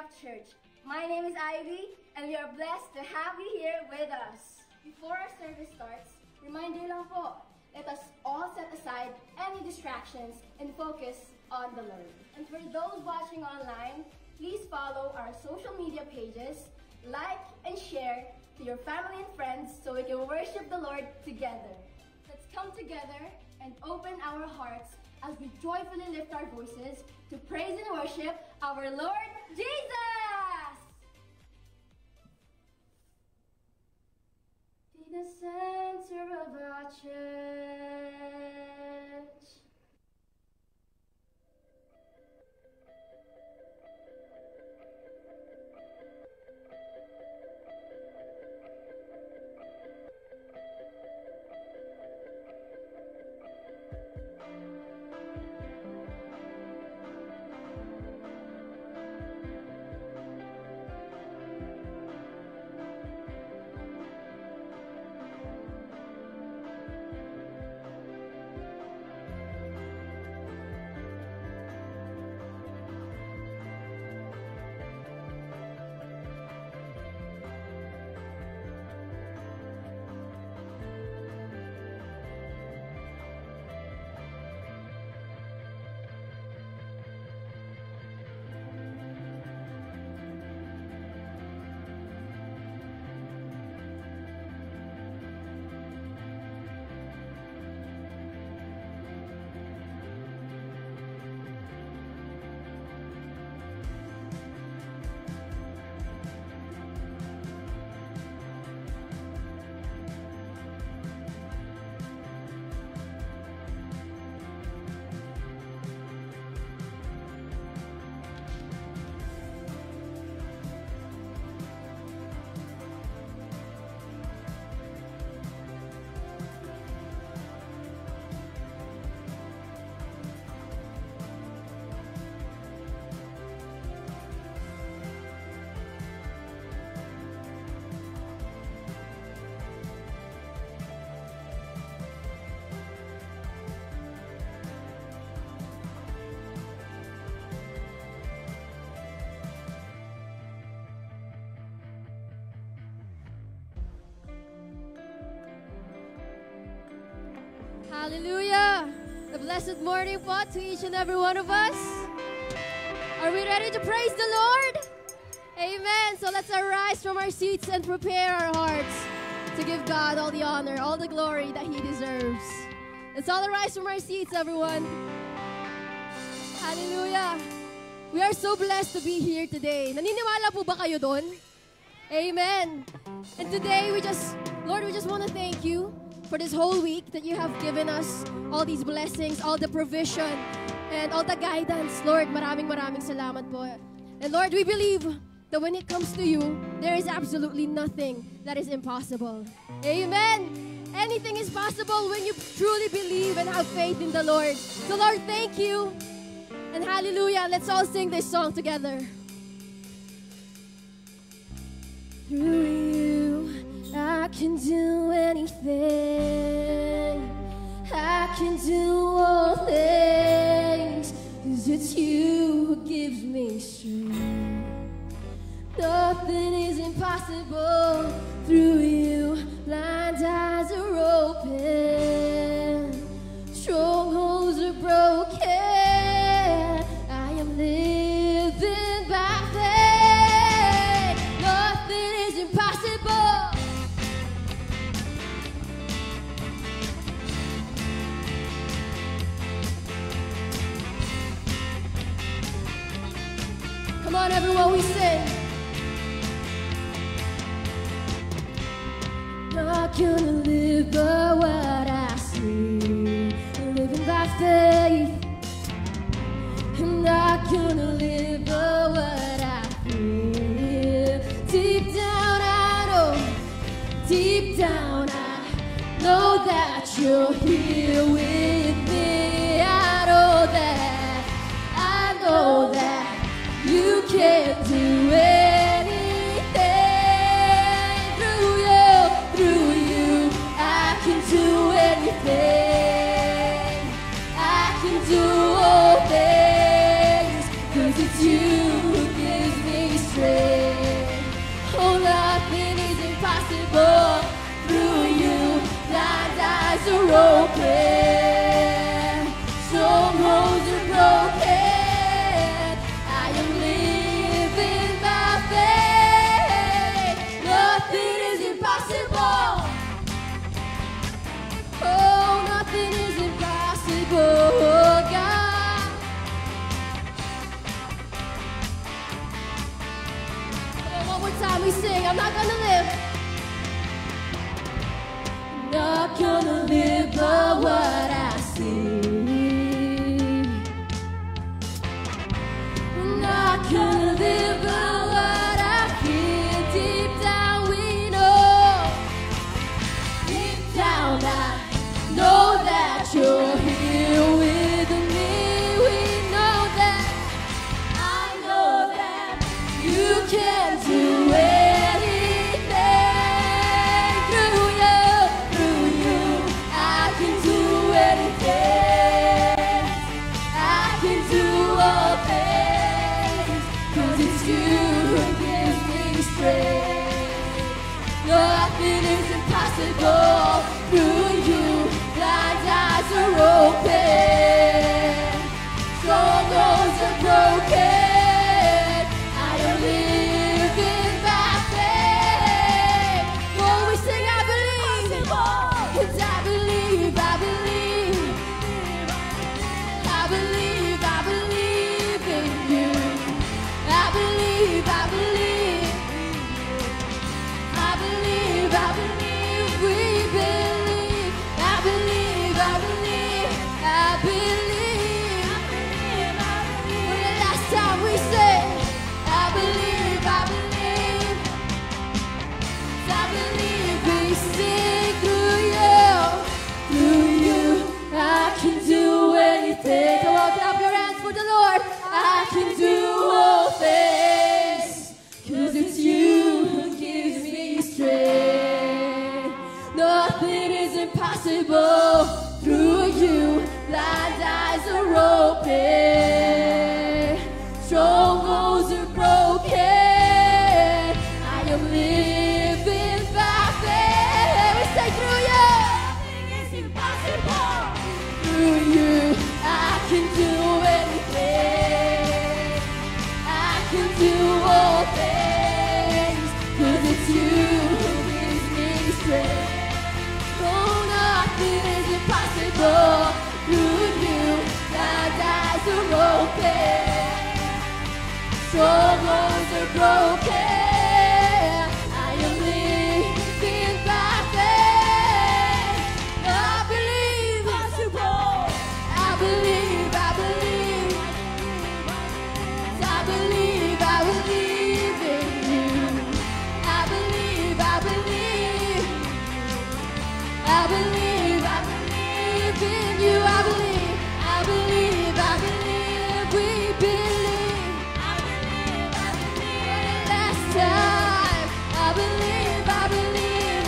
Life Church. My name is Ivy, and we are blessed to have you here with us. Before our service starts, reminder lang po, let us all set aside any distractions and focus on the Lord. And for those watching online, please follow our social media pages, like and share to your family and friends so we can worship the Lord together. Let's come together and open our hearts as we joyfully lift our voices to praise and worship our Lord Jesus! Be the center of our church. Hallelujah! A blessed morning po to each and every one of us. Are we ready to praise the Lord? Amen! So let's arise from our seats and prepare our hearts to give God all the honor, all the glory that He deserves. Let's all arise from our seats, everyone. Hallelujah! We are so blessed to be here today. Naniniwala po ba kayo doon? Amen! And today, Lord, we just want to thank you for this whole week that you have given us all these blessings, all the provision, and all the guidance. Lord, maraming salamat po. And Lord, we believe that when it comes to you, there is absolutely nothing that is impossible. Amen. Anything is possible when you truly believe and have faith in the Lord. So Lord, thank you. And hallelujah, let's all sing this song together. Through you, I can do anything. I can do all things, 'cause it's you who gives me strength. Nothing is impossible. Through you, blind eyes are open, strongholds are broken. I am living by faith. Nothing is impossible. Come on, everyone, we sing. Not gonna live by what I see, living by faith. I'm not gonna live by what I feel. Deep down I know that you're here with me. I know that you can do anything. Through you, I can do anything. I can do all things, 'cause it's you who gives me broken. Strongholds are broken. I am living by faith. Nothing is impossible. Oh, nothing is impossible, oh God. Oh, one more time we sing, I'm not gonna live. Not gonna live by what I see. Not gonna live by what I hear. Deep down we know. Deep down I know that you're here with me. We know that. I know that you can do anything. Through you, I can do anything. I can do all things, 'cause it's you who gives me strength. Nothing is impossible through you. Blind eyes are open. Strongholds are broken. I am living by faith. Oh, we sing, I believe. And I believe, I believe. I believe, I believe in you. I believe, I believe. I believe, I believe, we believe. I believe, I believe, I believe. For the last time we say, I believe, I believe. I believe we sing through you. Through you, I can do anything. Come on, clap your hands for the Lord. I can do all things, 'cause it's you who gives me strength. Nothing is impossible through you. Blind eyes are open. Strongholds are broken. I am living by faith. We say through you. Nothing is impossible. Through you, I can do anything. I can do all things, 'cause it's you who gives me strength. Oh, nothing is impossible through you. Blind eyes are open. Strongholds are broken. I am living by faith. I believe possible. I believe, I believe. I believe, I believe in you. I believe, I believe. I believe, I believe in you. I believe, I believe, I believe. We believe. I believe, I believe. Last time, I believe, I believe.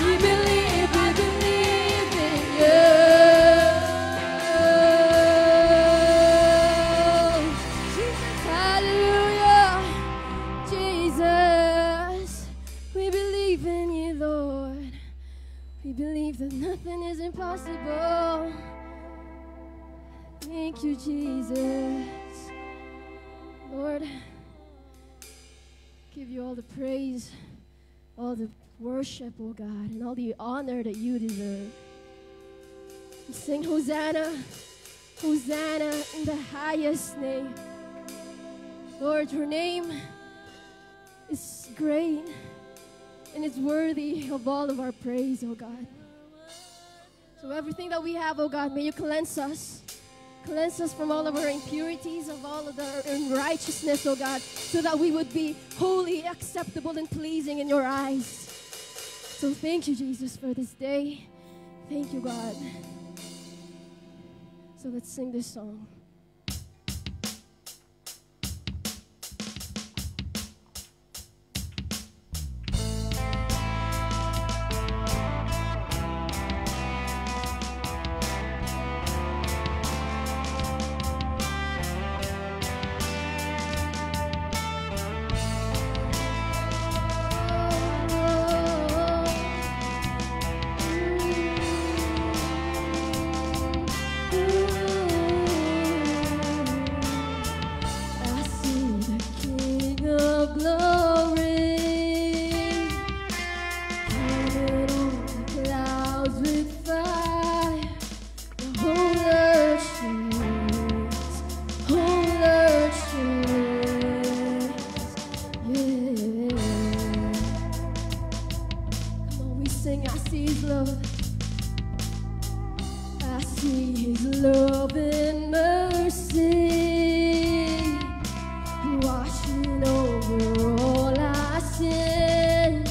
We believe in you. Hallelujah, Jesus. We believe in you, Lord. We believe that nothing is impossible. Thank you, Jesus. Lord, give you all the praise, all the worship, oh God, and all the honor that you deserve. We sing Hosanna, Hosanna in the highest name. Lord, your name is great and it's worthy of all of our praise, oh God. So everything that we have, oh God, may you cleanse us. Cleanse us from all of our impurities, of all of our unrighteousness, oh God, so that we would be holy, acceptable, and pleasing in your eyes. So thank you, Jesus, for this day. Thank you, God. So let's sing this song. see His love. I see His love and mercy washing over all our sin.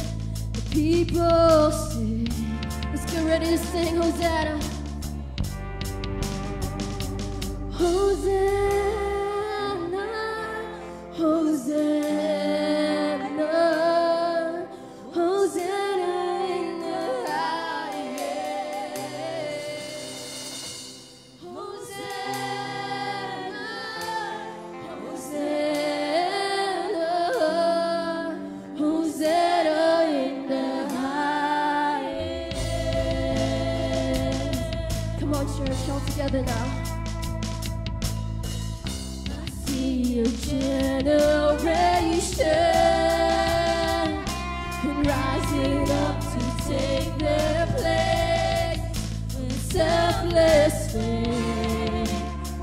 The people sing. Let's get ready to sing Hosanna. Hosanna, Hosanna, Hosanna in the highest. Hosanna, Hosanna, Hosanna in the highest. Come on, church, all together now. A generation rising up to take their place with selfless faith,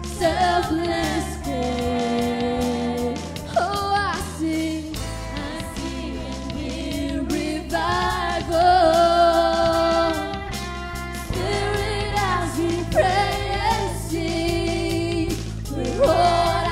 selfless faith. Oh, I see and hear revival. Spirit as we pray and sing, we're all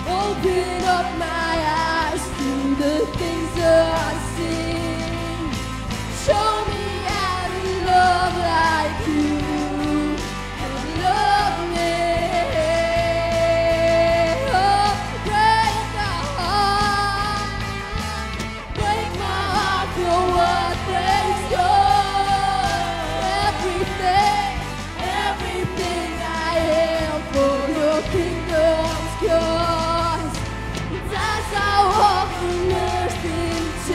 open up my eyes to the things unseen. Show me how to love like you and love me. Oh, break my heart for what breaks yours. Everything I am for your kingdom's cause. As I walk from earth into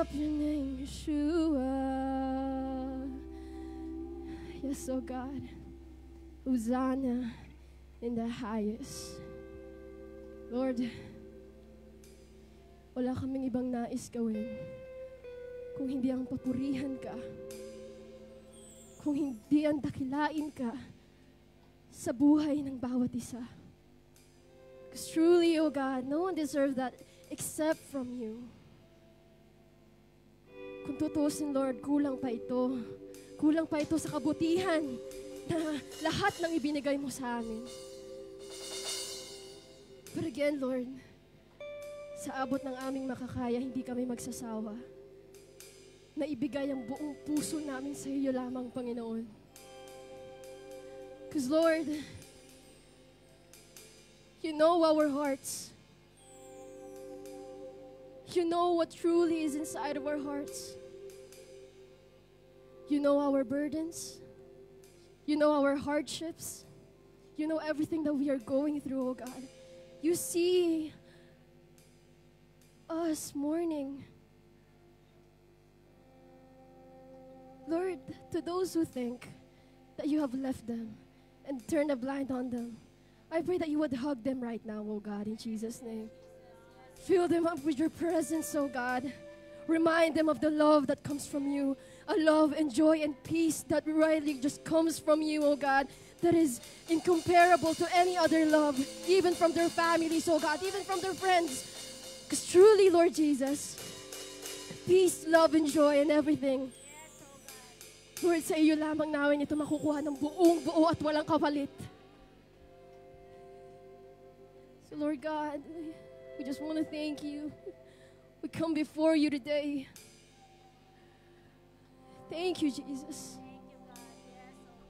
up your name, Yeshua. Yes, oh God. Hosanna in the highest. Lord, wala kaming ibang nais gawin kung hindi ang papurihan ka, kung hindi ang dakilain ka sa buhay ng bawat isa. Because truly, oh God, no one deserves that except from you. Kung tutusin, Lord, kulang pa ito. Kulang pa ito sa kabutihan na lahat ng ibinigay mo sa amin. But again, Lord, sa abot ng aming makakaya, hindi kami magsasawa na ibigay ang buong puso namin sa iyo lamang, Panginoon. Because, Lord, you know our hearts. You know what truly is inside of our hearts. You know our burdens. You know our hardships. You know everything that we are going through, oh God. You see us mourning. Lord, to those who think that you have left them and turned a blind on them, I pray that you would hug them right now, oh God, in Jesus' name. Fill them up with your presence, oh God. Remind them of the love that comes from you, a love and joy and peace that really just comes from you, oh God, that is incomparable to any other love, even from their families, oh God, even from their friends. Because truly, Lord Jesus, peace, love, and joy and everything. Lord, sa iyo lamang namin ito makukuha ng buong buo at walang kapalit. So Lord God, we just want to thank you. We come before you today. Thank you, Jesus.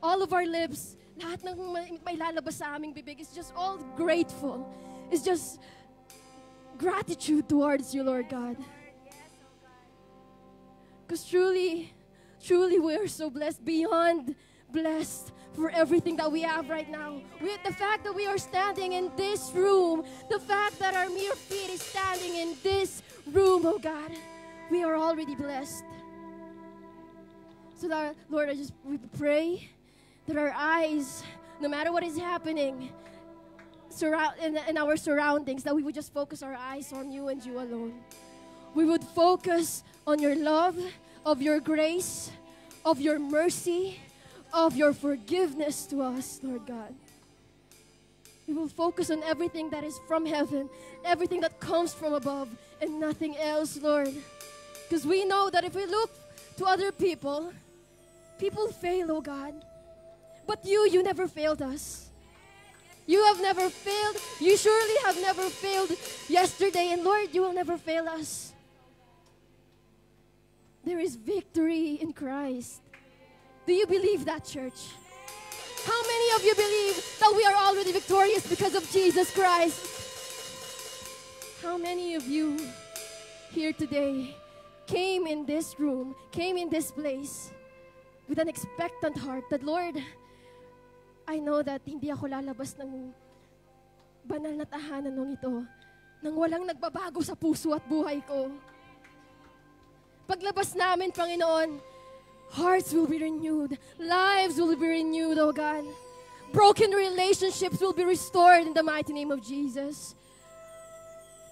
All of our lips, lahat ng may lalabas sa aming bibig is just all grateful. It's just gratitude towards you, Lord God. Because truly, truly we are so blessed, beyond blessed for everything that we have right now. With the fact that we are standing in this room, the fact that our mere feet is standing in this room, oh God, we are already blessed. So that, Lord, we pray that our eyes, no matter what is happening in our surroundings, that we would just focus our eyes on you and you alone. We would focus on your love, of your grace, of your mercy, of your forgiveness to us, Lord God. We will focus on everything that is from heaven, everything that comes from above, and nothing else, Lord. Because we know that if we look to other people, people fail, oh God. But you never failed us. You have never failed. You surely have never failed yesterday, and Lord, you will never fail us. There is victory in Christ. Do you believe that, church? How many of you believe that we are already victorious because of Jesus Christ? How many of you here today came in this room, came in this place with an expectant heart that, Lord, I know that hindi ako lalabas ng banal na tahanan nung ito nang walang nagbabago sa puso at buhay ko. Paglabas namin, Panginoon, hearts will be renewed. Lives will be renewed, oh God. Broken relationships will be restored in the mighty name of Jesus.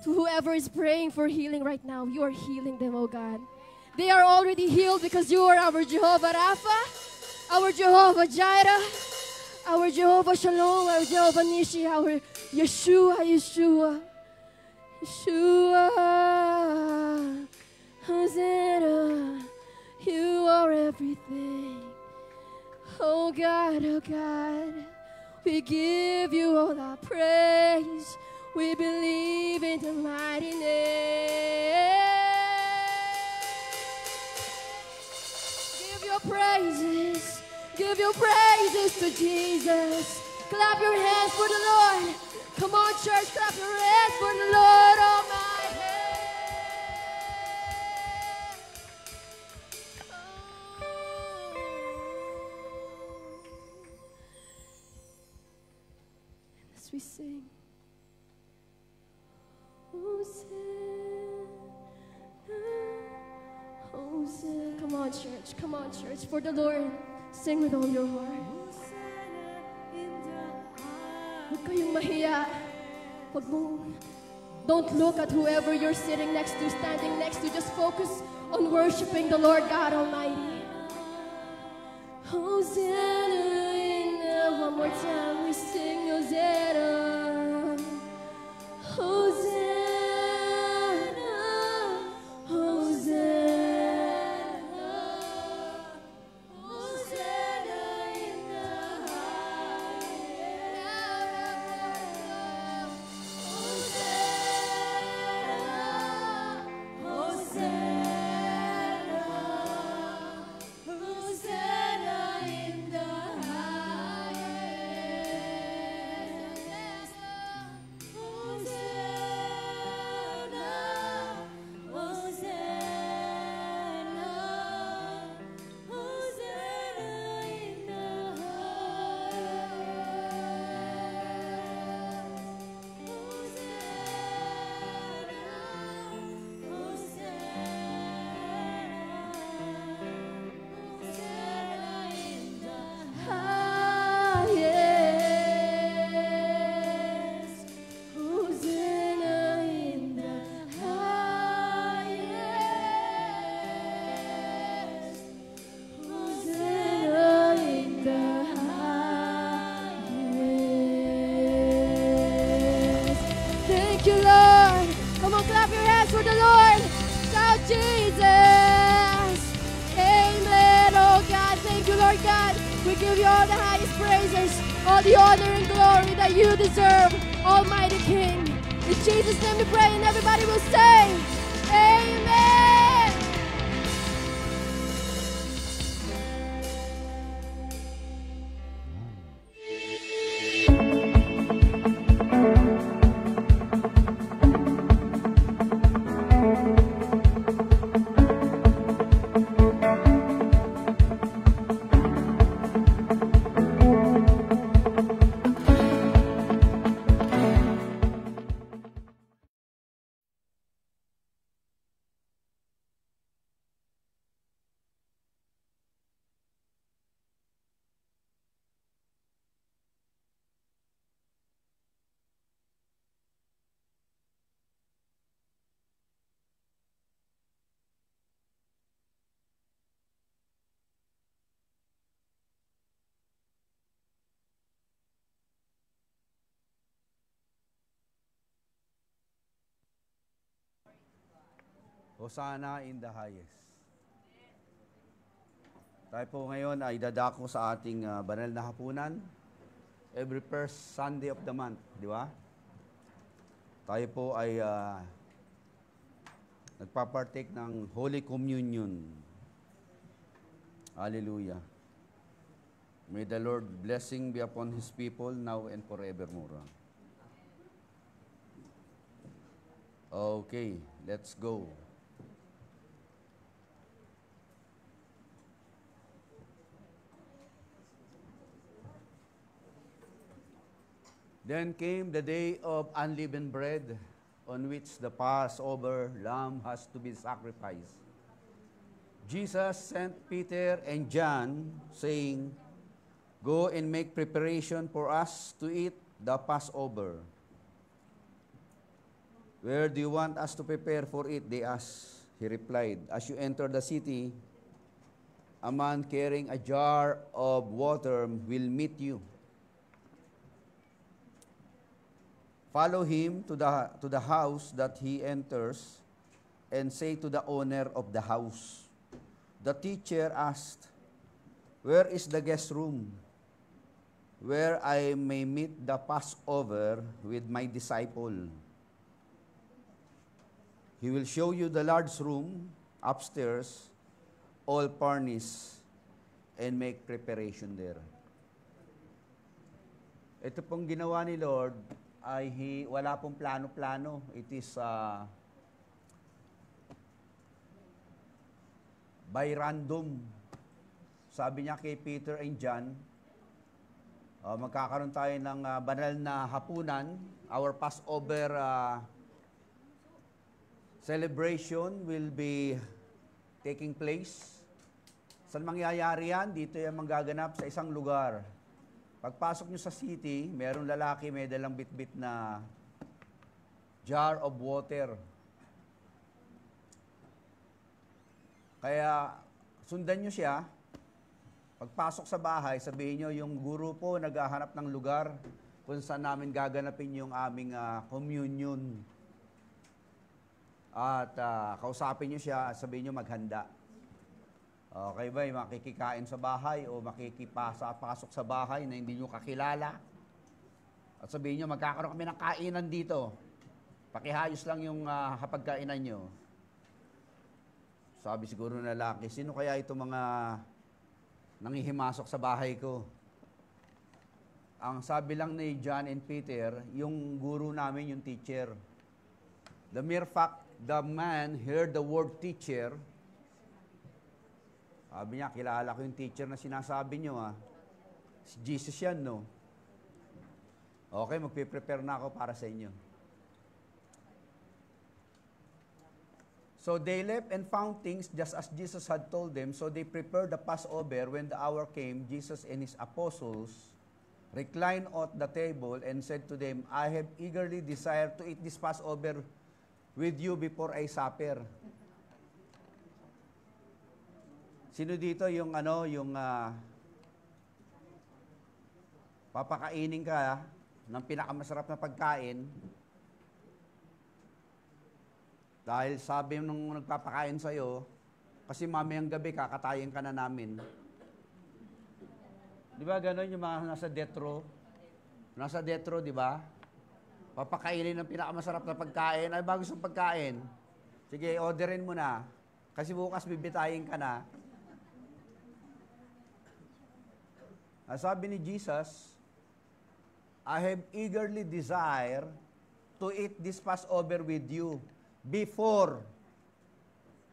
To whoever is praying for healing right now, you are healing them, oh God. They are already healed because you are our Jehovah Rapha, our Jehovah Jireh, our Jehovah Shalom, our Jehovah Nishi, our Yeshua, Yeshua, Yeshua, Hosanna. You are everything. Oh God, we give you all our praise. We believe in the mighty name. Give your praises to Jesus. Clap your hands for the Lord. Come on, church, clap your hands for the Lord Almighty. As we sing, Hosanna, church. Come on, church. For the Lord, sing with all your heart. Huwag kayong mahiya. Don't look at whoever you're sitting next to, standing next to. Just focus on worshiping the Lord God Almighty. Hosanna in the, one more time we sing Hosanna. Hosanna, Hosanna, Hosanna in the highest. Hosanna, Hosanna, Hosanna in the highest. Hosanna, Hosanna, Hosanna in the highest. Hosanna in the highest. Hosanna in the highest. Thank you, Lord. Come on, clap your hands for the Lord. Shout Jesus. Amen. Oh God, thank you, Lord God. We give you all the highest praises, all the honor and glory that you deserve, Almighty King. In Jesus' name we pray, and everybody will say, Amen. Hosanna in the highest. Tayo po ngayon ay dadako sa ating banal na hapunan every first Sunday of the month, di ba? Tayo po ay nagpapartake ng Holy Communion. Hallelujah. May the Lord blessing be upon His people now and forevermore. Okay, let's go. Then came the day of unleavened bread, on which the Passover lamb has to be sacrificed. Jesus sent Peter and John, saying, "Go and make preparation for us to eat the Passover." "Where do you want us to prepare for it?" they asked. He replied, "As you enter the city, a man carrying a jar of water will meet you. Follow him to the house that he enters, and say to the owner of the house, 'The teacher asked, where is the guest room, where I may meet the Passover with my disciple?' He will show you the large room upstairs, all furnished, and make preparation there." Ito pong ginawa ni Lord ay wala pong plano-plano. It is by random. Sabi niya kay Peter and John, magkakaroon tayo ng banal na hapunan. Our Passover celebration will be taking place. Saan mangyayari yan? Dito yan manggaganap sa isang lugar. Pagpasok nyo sa city, merong lalaki may dalang bitbit na jar of water. Kaya sundan nyo siya. Pagpasok sa bahay, sabihin nyo, yung guru po naghahanap ng lugar kung saan namin gaganapin yung aming communion. At kausapin nyo siya, sabihin nyo maghanda. Okay ba, makikikain sa bahay o makikipasok sa bahay na hindi nyo kakilala. At sabihin nyo, magkakaroon kami ng kainan dito. Pakihayos lang yung hapagkainan nyo. Sabi siguro ng lalaki, sino kaya itong mga nangihimasok sa bahay ko? Ang sabi lang ni John and Peter, yung guru namin, yung teacher. The mere fact the man heard the word teacher, sabi niya, kilala ko yung teacher na sinasabi niyo, si Jesus yan, no? Okay, magpiprepare na ako para sa inyo. So they left and found things just as Jesus had told them. So they prepared the Passover. When the hour came, Jesus and his apostles reclined at the table and said to them, I have eagerly desired to eat this Passover with you before I suffer. Sino dito yung papakainin ka ng pinakamasarap na pagkain dahil sabi nung nagpapakain sa'yo, kasi mamayang gabi kakatayin ka na namin. Di ba gano'n yung mga nasa death row? Nasa death row, di ba? Papakainin ng pinakamasarap na pagkain. Ay, bago sa pagkain. Sige, orderin mo na. Kasi bukas bibitayin ka na. Sabi ni Jesus, I have eagerly desire to eat this Passover with you before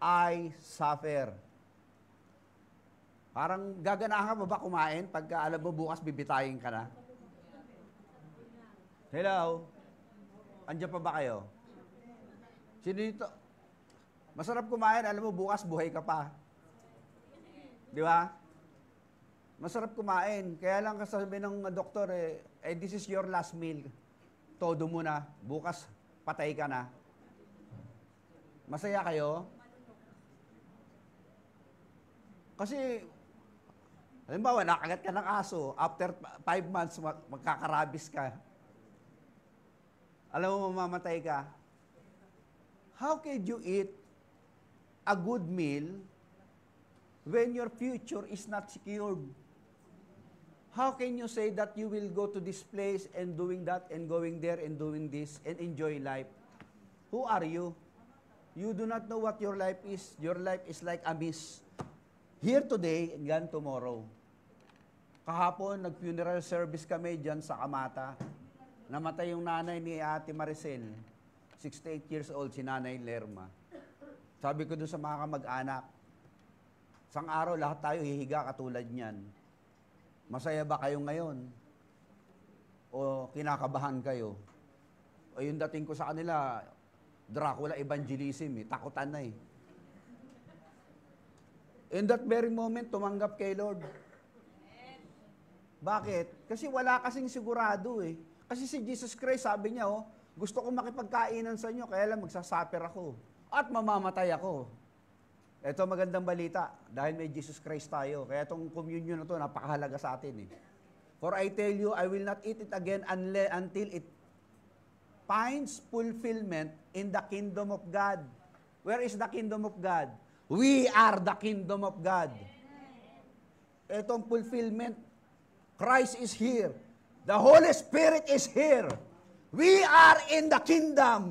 I suffer. Parang gaganahan mo ba kumain pagka alam mo bukas bibitayin ka na? Hello? Andiyan pa ba kayo? Sino dito? Masarap kumain, alam mo bukas buhay ka pa. Di ba? Masarap kumain. Kaya lang kasabi ng doktor, this is your last meal. Todo mo na. Bukas, patay ka na. Masaya kayo? Kasi, halimbawa, nakagat ka ng aso. After 5 months, magkakarabis ka. Alam mo, mamamatay ka. How can you eat a good meal when your future is not secured? How can you say that you will go to this place and doing that and going there and doing this and enjoy life? Who are you? You do not know what your life is. Your life is like a mist. Here today and gone tomorrow. Kahapon, nag-funeral service kami dyan sa Kamata. Namatay yung nanay ni Ate Maricel. 68 years old, si Nanay Lerma. Sabi ko doon sa mga kamag-anak, isang araw lahat tayo hihiga katulad niyan. Masaya ba kayo ngayon? O kinakabahan kayo? O yung dating ko sa kanila, Dracula evangelism, takutan na eh. In that very moment, tumanggap kay Lord. Bakit? Kasi wala kasing sigurado eh. Kasi si Jesus Christ, sabi niya, gusto ko makipagkainan sa inyo, kaya lang magsasuffer ako. At mamamatay ako. Ito magandang balita, dahil may Jesus Christ tayo. Kaya itong communion na ito, napakahalaga sa atin eh. For I tell you, I will not eat it again until it finds fulfillment in the kingdom of God. Where is the kingdom of God? We are the kingdom of God. Itong fulfillment, Christ is here. The Holy Spirit is here. We are in the kingdom.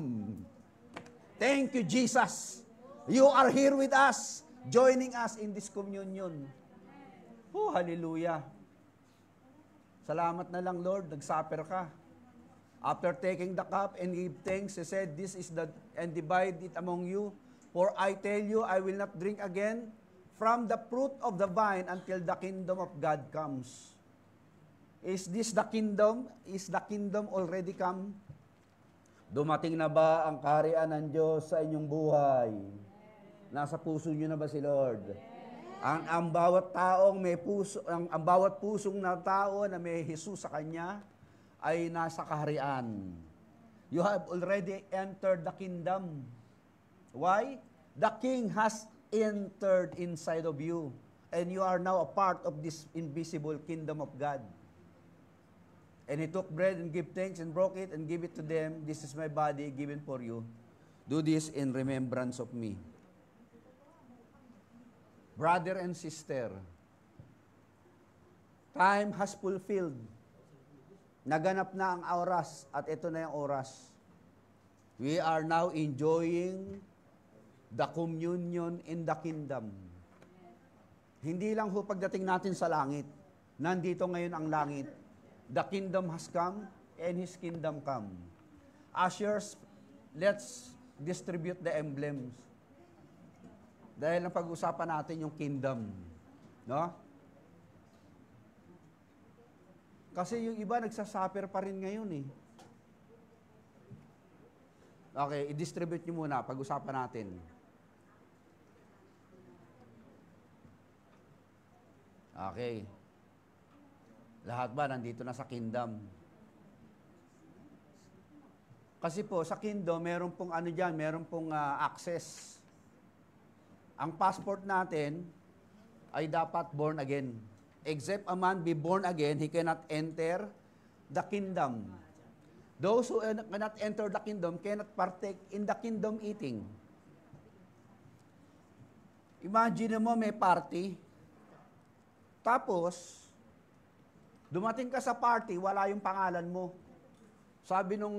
Thank you, Jesus. You are here with us, joining us in this communion. Oh, hallelujah. Salamat na lang, Lord, nag-supper ka. After taking the cup and give thanks, He said, this is and divide it among you. For I tell you, I will not drink again from the fruit of the vine until the kingdom of God comes. Is this the kingdom? Is the kingdom already come? Dumating na ba ang kaharian ng Diyos sa inyong buhay? Nasa puso niyo na ba si Lord? Ang bawat taong may puso, ang bawat pusong na tao na may Jesus sa kanya ay nasa kaharian. You have already entered the kingdom. Why? The King has entered inside of you, and you are now a part of this invisible kingdom of God. And he took bread and gave thanks and broke it and gave it to them. This is my body given for you. Do this in remembrance of me. Brother and sister, time has fulfilled. Naganap na ang oras at ito na yung oras. We are now enjoying the communion in the kingdom. Hindi lang ho pagdating natin sa langit. Nandito ngayon ang langit. The kingdom has come and His kingdom come. Ushers, let's distribute the emblems. Dahil ang pag-usapan natin yung kingdom. No? Kasi yung iba nagsasuffer pa rin ngayon eh. Okay, i-distribute nyo muna. Pag-usapan natin. Okay. Lahat ba nandito na sa kingdom? Kasi po, sa kingdom, meron pong ano dyan, meron pong access. Ang passport natin ay dapat born again. Except a man be born again, he cannot enter the kingdom. Those who cannot enter the kingdom cannot partake in the kingdom eating. Imagine mo may party, tapos, dumating ka sa party, wala yung pangalan mo. Sabi nung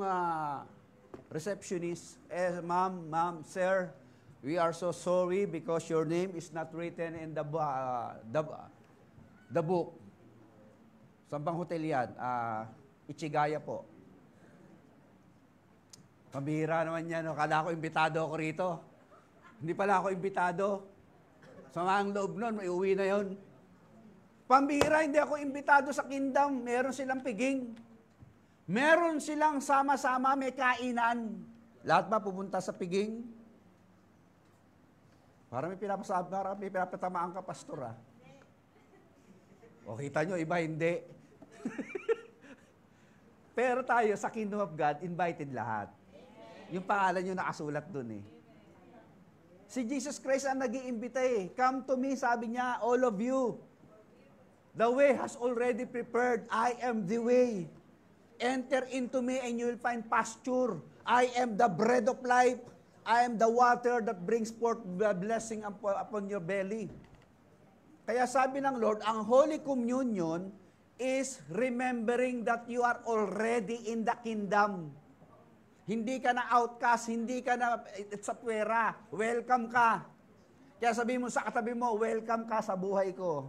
receptionist, ma'am, sir, we are so sorry because your name is not written in the book. Saan bang hotel yan? Ichigaya po. Pambihira naman yan. No? Kala ko imbitado ako rito. Hindi pala ako imbitado. Sama ang loob nun, may uwi na yon. Pambihira, hindi ako imbitado sa kingdom. Meron silang piging. Meron silang sama-sama, may kainan. Lahat ba pupunta sa piging? Para may pinapatamaan ka, pastor, ah. O, kita nyo, iba hindi. Pero tayo, sa Kingdom of God, invited lahat. Yung pangalan nyo nakasulat dun eh. Si Jesus Christ ang nag-iimbita eh. Come to me, sabi niya, all of you. The way has already prepared. I am the way. Enter into me and you will find pasture. I am the bread of life. I am the water that brings forth the blessing upon your belly. Kaya sabi ng Lord, ang Holy Communion is remembering that you are already in the kingdom. Hindi ka na outcast, hindi ka na sa pwera. Welcome ka. Kaya sabi mo sa katabi mo, welcome ka sa buhay ko.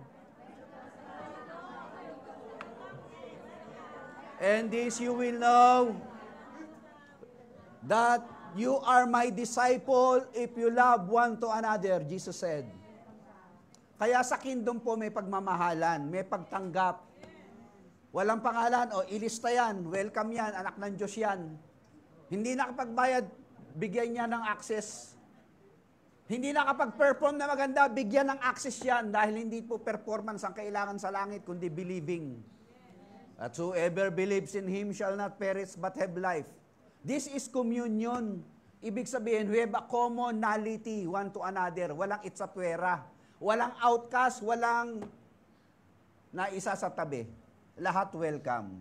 And this you will know that you are my disciple if you love one to another, Jesus said. Kaya sa kingdom po may pagmamahalan, may pagtanggap. Walang pangalan, ilista yan, welcome yan, anak ng Diyos yan. Hindi nakapagbayad, bigyan niya ng access. Hindi nakapag-perform na maganda, bigyan ng access yan dahil hindi po performance ang kailangan sa langit, kundi believing. That whoever believes in Him shall not perish but have life. This is communion. Ibig sabihin, we have a commonality one to another. Walang itsapwera. Walang outcast, walang naisa sa tabi. Lahat welcome.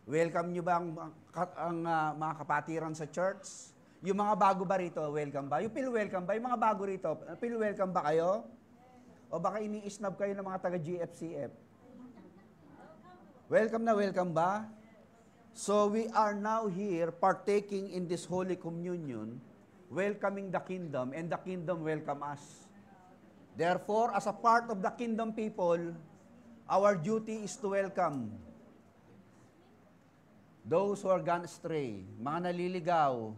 Welcome nyo ba ang mga kapatiran sa church? Yung mga bago ba rito, welcome ba? Yung feel welcome ba? Yung mga bago rito, feel welcome ba kayo? O baka ini-snub kayo ng mga taga-GFCF? Welcome na welcome ba? So we are now here partaking in this Holy Communion, welcoming the kingdom, and the kingdom welcome us. Therefore, as a part of the kingdom people, our duty is to welcome those who are gone astray, mga naliligaw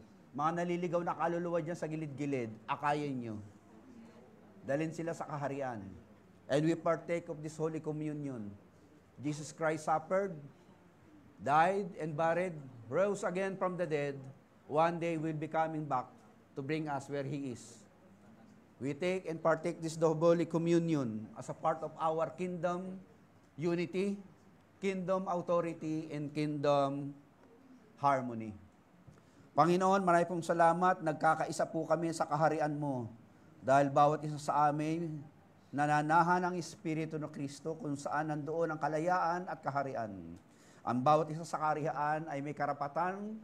na kaluluwa dyan sa gilid-gilid, akayin nyo. Dalhin sila sa kaharian. And we partake of this Holy Communion. Jesus Christ suffered, died, and buried, rose again from the dead. One day will be coming back to bring us where He is. we take and partake this the Holy Communion as a part of our kingdom unity, kingdom authority, and kingdom harmony. Panginoon, marami pong salamat. Nagkakaisa po kami sa kaharian mo. Dahil bawat isa sa amin, nananahan ang Espiritu ng Kristo kung saan nandoon ang kalayaan at kaharian. Ang bawat isa sa kaharian ay may karapatan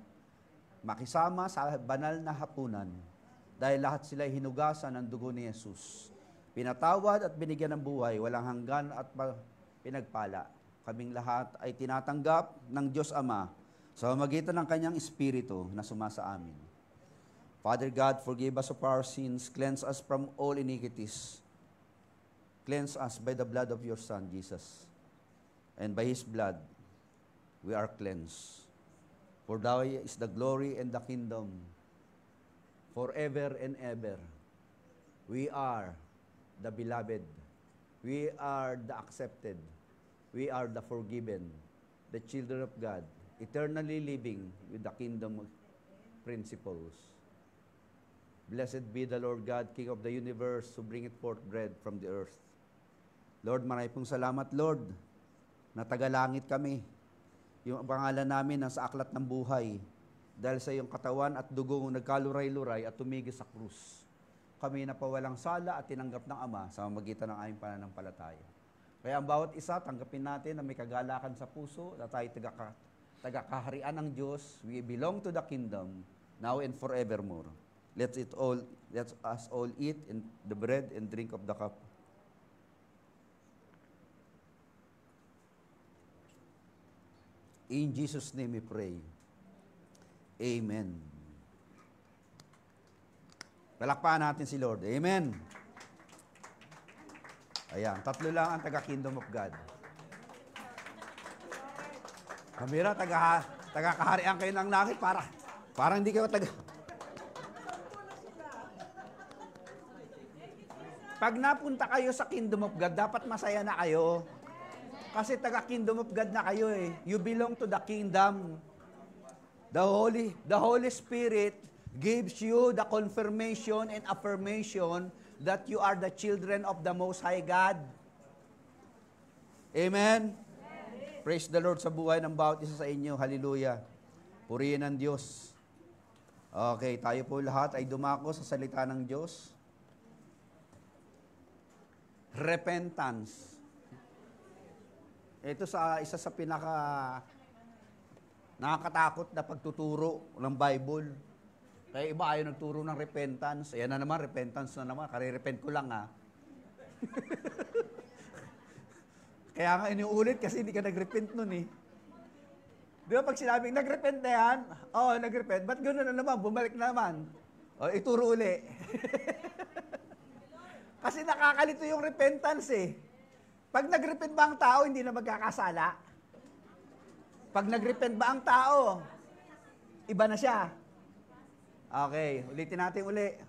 makisama sa banal na hapunan. Dahil lahat sila ay hinugasan ng dugo ni Jesus. Pinatawad at binigyan ng buhay, walang hanggan at pinagpala. Kaming lahat ay tinatanggap ng Diyos Ama sa pamamagitan ng Kanyang Espiritu na sumasa amin. Father God, forgive us of our sins, cleanse us from all iniquities. Cleanse us by the blood of your Son, Jesus. And by His blood, we are cleansed. For Thou is the glory and the kingdom, forever and ever. We are the beloved. We are the accepted. We are the forgiven, the children of God, eternally living with the kingdom principles. Blessed be the Lord God, King of the universe, who bringeth forth bread from the earth. Lord, marami pong salamat, Lord, na tagalangit kami. Yung pangalan namin nasa aklat ng buhay dahil sa iyong katawan at dugong nagkaluray-luray at tumigil sa krus. Kami na pawalang sala at tinanggap ng Ama sa pamamagitan ng aming pananampalataya. Kaya ang bawat isa, tanggapin natin na may kagalakan sa puso, na tayo tagakaharian ng Diyos. We belong to the kingdom, now and forevermore. Let us all eat in the bread and drink of the cup. In Jesus' name we pray. Amen. Palakpakan natin si Lord. Amen. Ayan, tatlo lang ang taga-kingdom of God. Kamera, taga-kaharian kayo ng langit, parang hindi kayo Pag napunta kayo sa kingdom of God, dapat masaya na kayo. Kasi taga-kingdom of God na kayo eh. You belong to the kingdom. The Holy Spirit gives you the confirmation and affirmation that you are the children of the Most High God. Amen? Praise the Lord sa buhay ng bawat isa sa inyo. Hallelujah. Purihin ang Diyos. Okay, tayo po lahat ay dumako sa salita ng Diyos. Repentance. Ito sa isa sa nakakatakot na pagtuturo ng Bible. Kaya iba ayaw nagturo ng repentance. Ayan na naman, repentance na naman. Kare-repent ko lang ha. Kaya nga iniulit kasi hindi ka nag-repent nun eh. Di ba pag sinabing, nag-repent na yan? Oo, nag-repent. Ba't gano'n na naman? Bumalik na naman. O, ituro uli. Kasi nakakalito yung repentance eh. Pag nag-repent ba ang tao, hindi na magkakasala? Pag nag-repent ba ang tao, iba na siya. Okay, ulitin natin uli.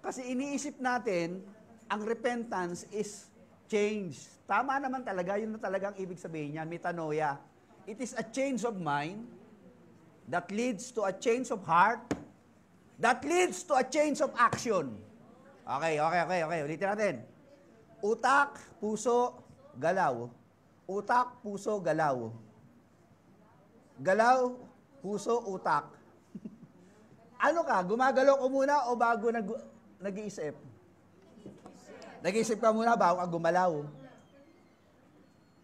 Kasi iniisip natin, ang repentance is change. Tama naman talaga, yun na talagang ibig sabihin niya, metanoia. It is a change of mind that leads to a change of heart, that leads to a change of action. Okay. Ulitin natin. Utak, puso, galaw. Utak, puso, galaw. Galaw, puso, utak. Ano ka? Gumagalaw ko muna o bago nag-iisip? Nag-iisip ka muna bago ka gumalaw.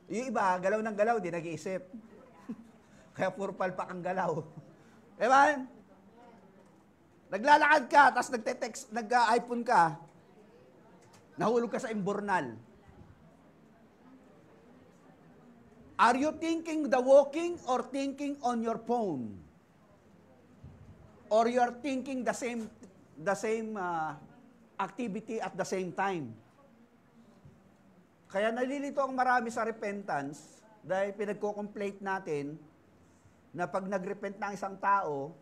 Yung iba, galaw ng galaw, di nag-iisip. Kaya puro palpak ang galaw. Ewan? Naglalakad ka, tapos nagte-text, nag-iPhone ka, nahulog ka sa imbornal. Are you thinking the walking or thinking on your phone? Or you are thinking the same activity at the same time? Kaya nalilito ang marami sa repentance dahil pinagko-complete natin na pag nag-repent ng isang tao,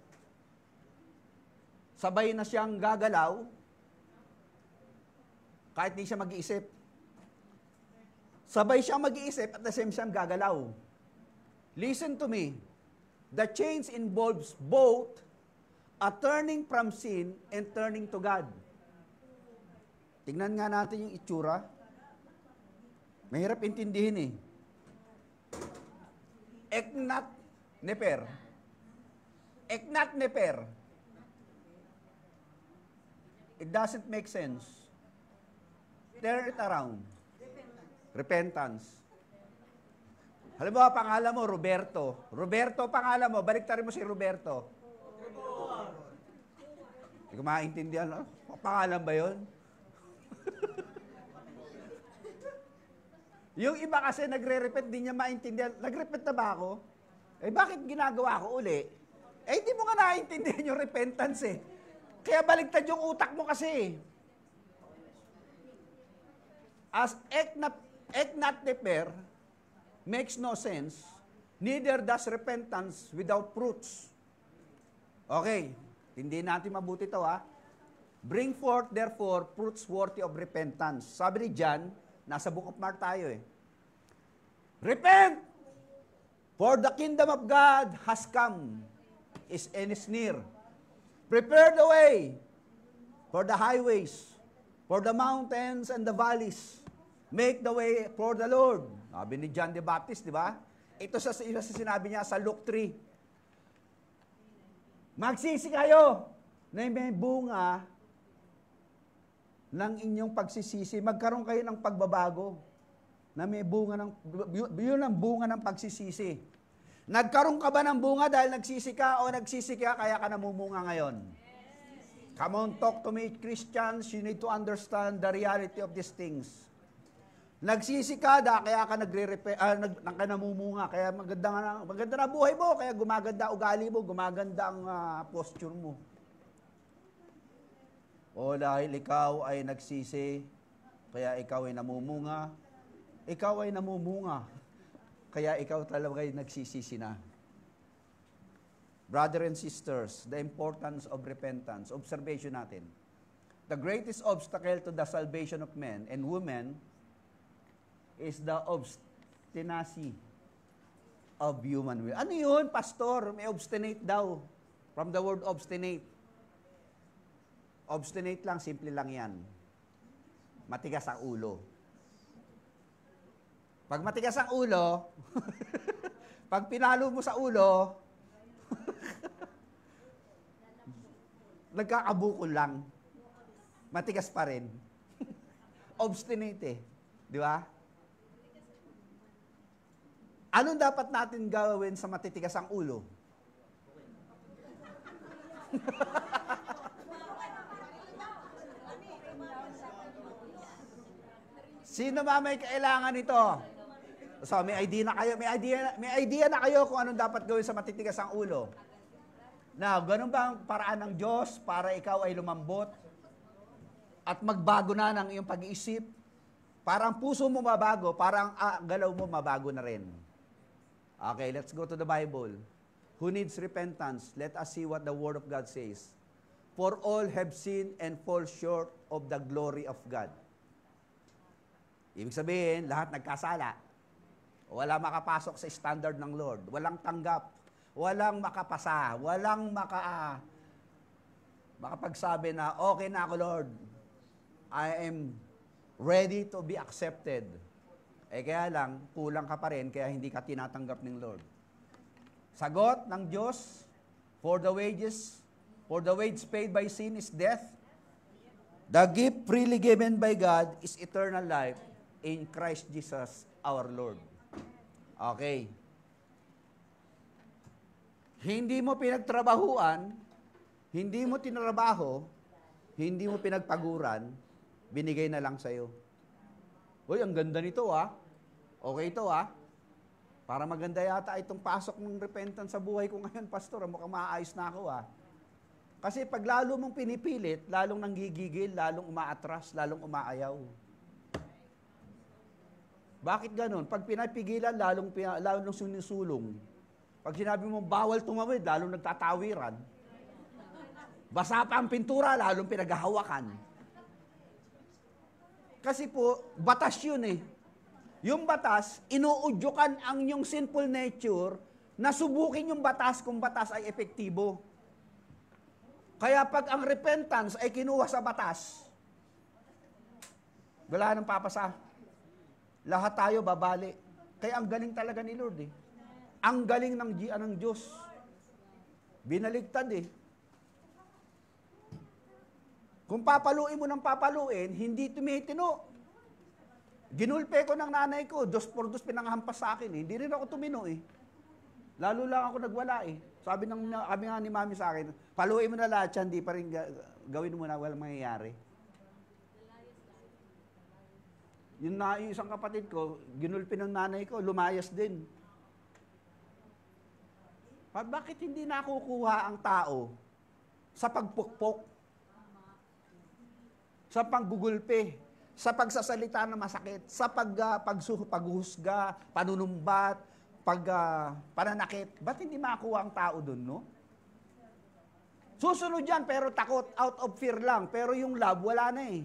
sabay na siyang gagalaw kahit di siya mag-iisip. Sabay siyang mag-iisip at the same time gagalaw. Listen to me. The change involves both a turning from sin and turning to God. Tingnan nga natin yung itsura. Mahirap intindihin eh. Eknat neper. Eknat neper. It doesn't make sense. Turn it around. Repentance. Halimbawa, pangalan mo, Roberto. Roberto, pangalan mo, baliktarin mo si Roberto. Hindi ko maintindihan. No? Pangalan ba yun? Yung iba kasi nagre-repeat, di niya maintindihan. Nag-repeat na ba ako? Eh, bakit ginagawa ko uli? Eh, hindi mo nga naiintindihan yung repentance eh. Kaya baligtad yung utak mo kasi. As eknat neper makes no sense, neither does repentance without fruits. Okay, hindi natin mabuti ito ha. Bring forth therefore fruits worthy of repentance. Sabi ni John, nasa Book of Mark tayo eh. Repent! For the kingdom of God has come and is near. Prepare the way for the highways, for the mountains and the valleys. Make the way for the Lord. Sabi ni John the Baptist, di ba? Ito sa sinabi niya sa Luke 3. Magsisi kayo na may bunga ng inyong pagsisisi. Magkaroon kayo ng pagbabago na may bunga ng, yun ang bunga ng pagsisisi. Nagkaroon ka ba ng bunga dahil nagsisi ka o nagsisi ka kaya ka namumunga ngayon? Come on, talk to me, Christians. You need to understand the reality of these things. Nagsisi ka, kaya ka namumunga, kaya maganda na buhay mo, kaya gumaganda ugali mo, gumaganda ang posture mo. O dahil ikaw ay nagsisi, kaya ikaw ay namumunga, kaya ikaw talaga ay nagsisisi na. Brother and sisters, the importance of repentance. Observation natin. The greatest obstacle to the salvation of men and women is the obstinacy of human will. Ano yun, pastor? May obstinate daw. From the word obstinate. Obstinate lang, simple lang yan. Matigas ang ulo. Pag matigas ang ulo, pag pinalo mo sa ulo, nagkakabukol lang. Matigas pa rin. Obstinate eh. Di ba? Anong dapat natin gawin sa matitigas ang ulo? Sino ba may kailangan nito? So, may idea na kayo kung anong dapat gawin sa matitigas ang ulo. Now, ganun ba ang paraan ng Diyos para ikaw ay lumambot at magbago na ng iyong pag-iisip? Parang puso mo mabago, parang galaw mo mabago na rin. Okay, let's go to the Bible. Who needs repentance? Let us see what the Word of God says. For all have sinned and fall short of the glory of God. Ibig sabihin, lahat nagkasala. Wala makapasok sa standard ng Lord. Walang tanggap. Walang makapasa. Walang makapagsabi na, okay na ako, Lord. I am ready to be accepted. Eh kaya lang, kulang ka pa rin, kaya hindi ka tinatanggap ng Lord. Sagot ng Diyos, for the wage paid by sin is death. The gift freely given by God is eternal life in Christ Jesus our Lord. Okay. Hindi mo pinagtrabahuan, hindi mo tinrabaho, hindi mo pinagpaguran, binigay na lang sa'yo. Uy, ang ganda nito Okay ito Para maganda yata itong pasok ng repentance sa buhay ko ngayon, pastor. Mukhang maayos na ako Kasi pag lalo mong pinipilit, lalong nanggigigil, lalong umaatras, lalong umaayaw. Bakit ganun? Pag pinapigilan, lalong sinisulong. Pag sinabi mo, bawal tumawid, lalong nagtatawiran. Basa pa ang pintura, lalong pinaghahawakan. Kasi po, batas yun Yung batas, inuudyukan ang inyong sinful nature na subukin yung batas kung batas ay epektibo. Kaya pag ang repentance ay kinuha sa batas, Wala nang papasa. Lahat tayo babali. Kaya ang galing talaga ni Lord eh. Ang galing ng Diyos. Binaligtad eh. Kung papaluin mo ng papaluin, hindi tumitino. Ginulpe ko ng nanay ko, 2x2 pinanghampas sa akin eh. Hindi rin ako tumino eh. Lalo lang ako nagwala eh. Sabi nga ni mami sa akin, paluin mo na lahat yan, hindi pa rin gawin mo na, walang mangyayari. Yung isang kapatid ko, ginulpi ng nanay ko, lumayas din. Bakit hindi nakukuha ang tao sa pagpukpok, sa panggugulpi, sa pagsasalita na masakit, sa paghuhusga, panunumbat, pananakit? Ba't hindi makuha ang tao dun, no? Susunod yan, pero takot, out of fear lang. Pero yung love, wala na eh.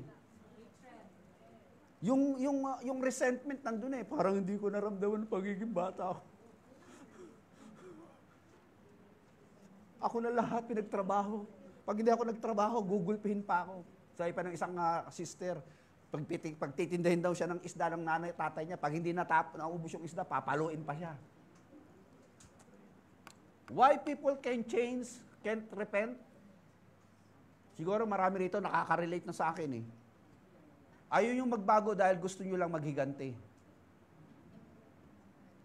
Yung resentment nandun eh. Parang hindi ko naramdaman ng pagiging bata ako. Ako na lahat pinagtrabaho. Pag hindi ako nagtrabaho, gugulpihin pa ako. Sabi pa ng isang sister, pagtitindahin daw siya ng isda ng nanay, tatay niya, pag hindi naubos yung isda, papaluin pa siya. Why people can change, can't repent? Siguro marami rito nakaka-relate na sa akin eh. Ayaw yung magbago dahil gusto nyo lang maghiganti.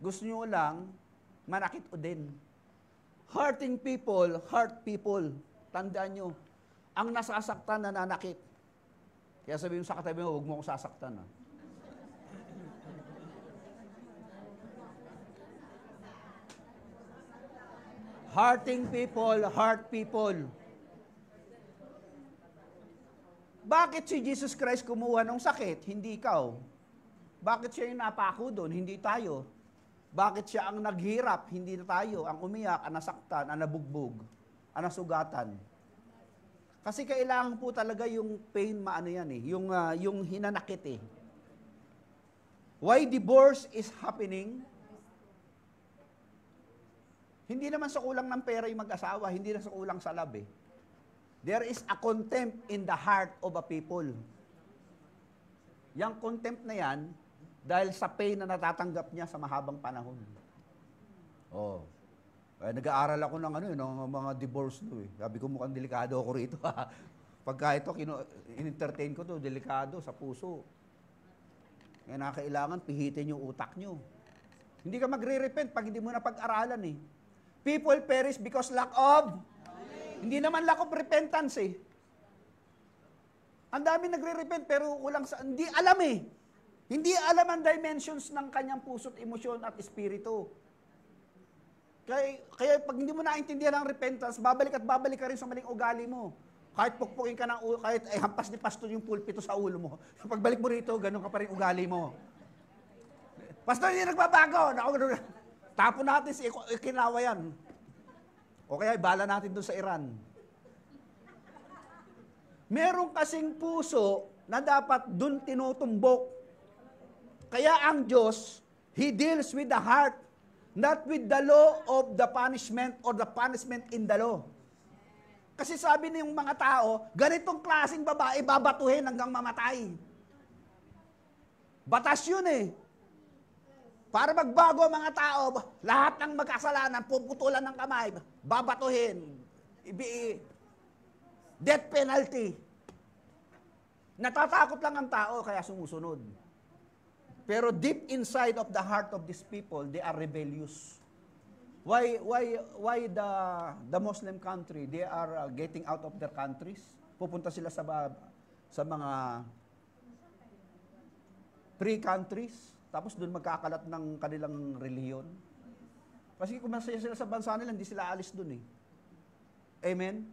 Gusto nyo lang manakit o din. Hurting people, hurt people. Tandaan nyo, ang nasasaktan na nanakit. Kaya sabihin mo sa katabi mo, huwag mo akong sasaktan. Ha? Hurting people, hurt people. Bakit si Jesus Christ kumuha ng sakit, hindi ikaw? Bakit siya yung napako doon, hindi tayo? Bakit siya ang naghirap, hindi na tayo? Ang umiyak, ang nasaktan, ang nabugbog, ang nasugatan. Kasi kailangan po talaga yung pain, yung hinanakit eh. Why divorce is happening? Hindi naman sa kulang ng pera yung mag-asawa, hindi na sa kulang sa love eh. There is a contempt in the heart of a people. Yang contempt na yan, dahil sa pain na natatanggap niya sa mahabang panahon. Oh. Nag-aaral ako ng mga divorce no eh. Sabi ko mukhang delikado ako rito. Pagka ito, in-entertain ko to, delikado sa puso. Kaya nakakailangan pihitin yung utak nyo. Hindi ka magre-repent pag hindi mo na pag-aralan eh. People perish because lack of hindi naman lack of repentance eh. Ang dami nagre-repent pero hindi alam eh. Hindi alam ang dimensions ng kanyang puso't emosyon at espiritu. Kaya pag hindi mo naintindihan ang repentance, babalik ka rin sa maling ugali mo. Kahit pukpukin ka ng ulo, kahit hampas ni pastor yung pulpito sa ulo mo. Pagbalik mo rito, ganun ka pa rin ugali mo. Pastor, hindi nagbabago. Tapon natin si Okinawa yan. O kaya ibala natin doon sa Iran. Meron kasing puso na dapat doon tinutumbok. Kaya ang Diyos, He deals with the heart, not with the law of the punishment or the punishment in the law. Kasi sabi ng mga tao, ganitong klaseng babae babatuhin hanggang mamatay. Batas yun eh. Para magbago ang mga tao, lahat ng magkasalanan, puputulan ng kamay, babatuhin, death penalty. Natatakot lang ang tao, kaya sumusunod. Pero deep inside of the heart of these people, they are rebellious. Why the Muslim country, they are getting out of their countries? Pupunta sila sa mga free countries. Tapos doon magkakalat ng kanilang relihiyon. Kasi kung masaya sila sa bansa nila, hindi sila alis doon eh. Amen?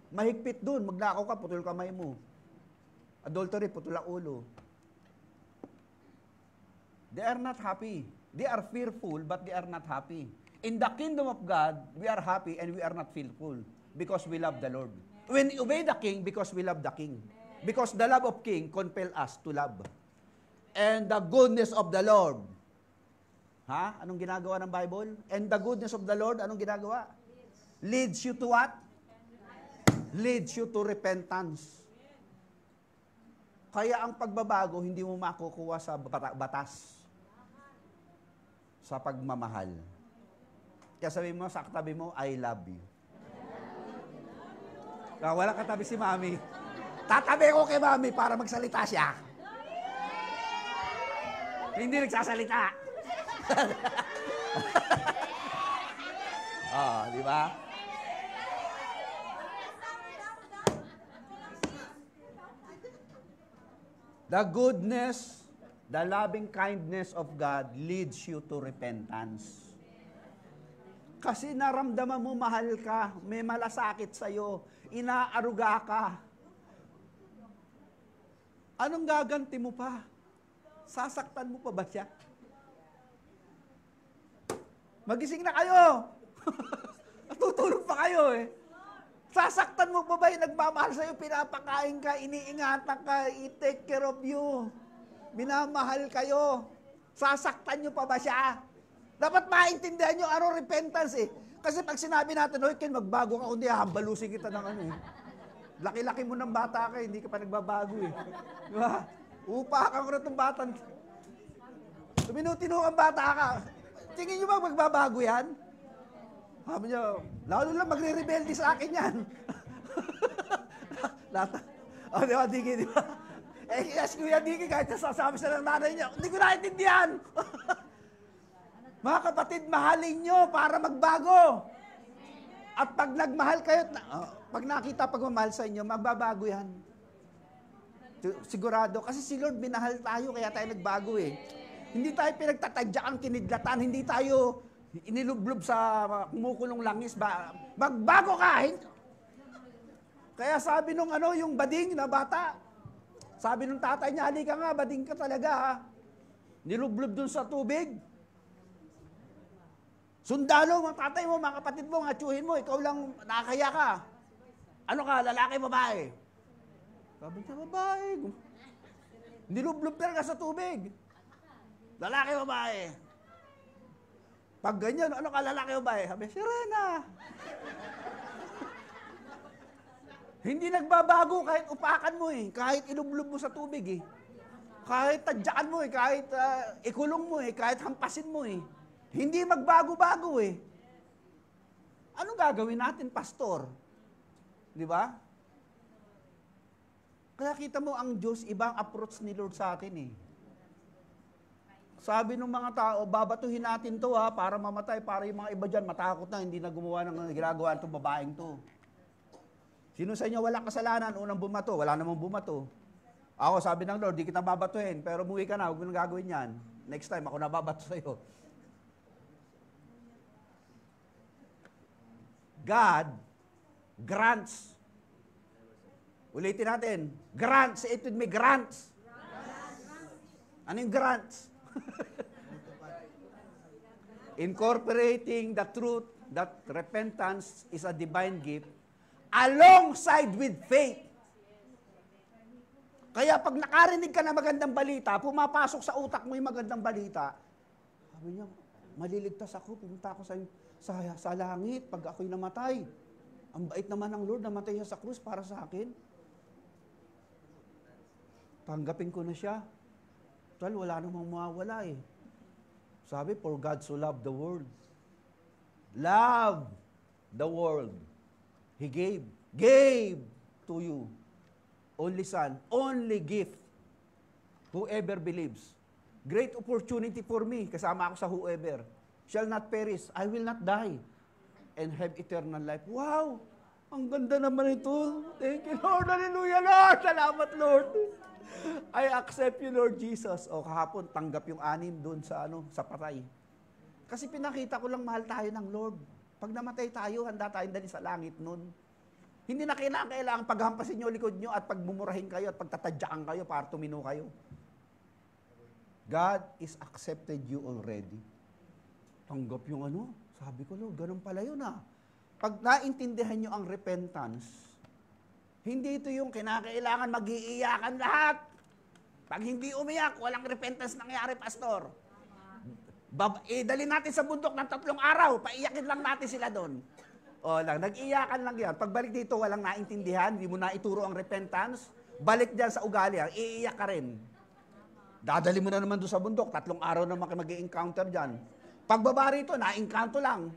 Mahigpit doon. Magnakaw ka, putol kamay mo. Adultery, putol ang ulo. They are not happy. They are fearful, but they are not happy. In the kingdom of God, we are happy and we are not fearful because we love the Lord. We obey the King because we love the King. Because the love of King compel us to love. And the goodness of the Lord. Ha? Anong ginagawa ng Bible? And the goodness of the Lord, anong ginagawa? Leads you to what? Leads you to repentance. Kaya ang pagbabago, hindi mo makukuha sa batas. Sa pagmamahal. Kaya sabi mo sa katabi mo, I love you. Wala katabi si Mami. Tatabi ko kay Mami para magsalita siya. Hindi nagsasalita. Di ba? The goodness, the loving kindness of God leads you to repentance. Kasi naramdaman mo mahal ka, may malasakit sa'yo, inaaruga ka. Anong gaganti mo pa? Sasaktan mo pa ba siya? Magising na kayo! Natutulog pa kayo eh. Sasaktan mo pa ba yung nagmamahal sa'yo, pinapakain ka, iniingatan ka, i-take care of you. Minamahal kayo. Sasaktan nyo pa ba siya? Dapat maintindihan nyo ano repentance eh. Kasi pag sinabi natin, hoy Ken, magbago ka, kundi hahambalusin kita ng ano eh. Laki-laki mo ng bata ka, hindi ka pa nagbabago eh. Diba? Upakan ko na itong bata. Tuminutino kang bata ka. Tingin nyo ba magbabago yan? Sabi niya, lalo lang magre-rebelde sa akin yan. Di ba, Diki, di ba? Yes, Kuya Diki, kahit nasasabi siya ng nanay niya, hindi ko naintindihan. Mga kapatid, mahalin nyo para magbago. At pag nagmahal kayo, pag nakita pagmamahal sa inyo, magbabago yan. Sigurado. Kasi si Lord, minahal tayo, kaya tayo nagbago eh. Hindi tayo pinagtatadya ang kinidlatan, hindi tayo inilublob sa kumukulong langis. Magbago ka! Kaya sabi nung yung bading na bata, sabi nung tatay niya, halika nga, bading ka talaga ha. Nilublob dun sa tubig. Sundalo, mga tatay mo, mga kapatid mo, mga tsuhin mo, ikaw lang nakakaya ka. Ano ka, lalaki, babae? Sabi niya, babae. Nilublob ka sa tubig. Lalaki, babae. Pag ganyan, ano ka, lalaki, babae? Sabi, Sirena. Hindi nagbabago kahit upakan mo eh, kahit ilublob mo sa tubig eh. Kahit tadyaan mo eh, kahit ikulong mo eh, kahit hampasin mo eh. Hindi magbago-bago eh. Anong gagawin natin, pastor? Di ba? Kaya kita mo ang Diyos, ibang approach ni Lord sa atin eh. Sabi ng mga tao, babatuhin natin to ha, para mamatay, para yung mga iba dyan matakot na, hindi na gumawa ng ginagawa itong babaeng to. Sino sa inyo walang kasalanan, unang bumato? Wala namang bumato. Ako, sabi ng Lord, di kita babatuhin, pero umuwi ka na, huwag mo nang gagawin yan. Next time, ako na babato sa'yo. God grants. Ulitin natin. Grants. Say it with me, grants. Ano yung grants? Incorporating the truth that repentance is a divine gift alongside with faith. Kaya pag nakarinig ka na magandang balita, pumapasok sa utak mo yung magandang balita, sabi niya, maliligtas ako, pumunta ako sa langit pag ako'y namatay. Ang bait naman ng Lord, namatay siya sa krus para sa akin. Tanggapin ko na siya. Tal, wala namang mawawala eh. Sabi, for God so loved the world. Love the world. He gave to you. Only Son, only gift. Whoever believes. Great opportunity for me. Kasama ako sa whoever. Shall not perish. I will not die. And have eternal life. Wow! Ang ganda naman ito. Thank you, Lord. Hallelujah, Lord. Salamat, Lord. I accept you, Lord Jesus. O kahapon, tanggap yung 6 doon sa patay. Kasi pinakita ko lang mahal tayo ng Lord. Pag namatay tayo, handa tayong dali sa langit nun. Hindi na kailangan paghampasin nyo likod nyo at pagmumurahin kayo at pagtatadyaan kayo para tumino kayo. God is accepted you already. Tanggap yung sabi ko, Lord, ganun pala yun Pag naintindihan nyo ang repentance, hindi ito yung kinakailangan mag-iiyakan lahat. Pag hindi umiyak, walang repentance nangyari, pastor. Dali natin sa bundok ng 3 araw, paiyakin lang natin sila doon. Nag-iyakan lang yan. Pagbalik dito, walang naintindihan, hindi mo na ituro ang repentance, balik dyan sa ugali, iiyak ka rin. Dadali mo na naman doon sa bundok, 3 araw na mag-i-encounter dyan. Pagbaba rito, na-encounter lang.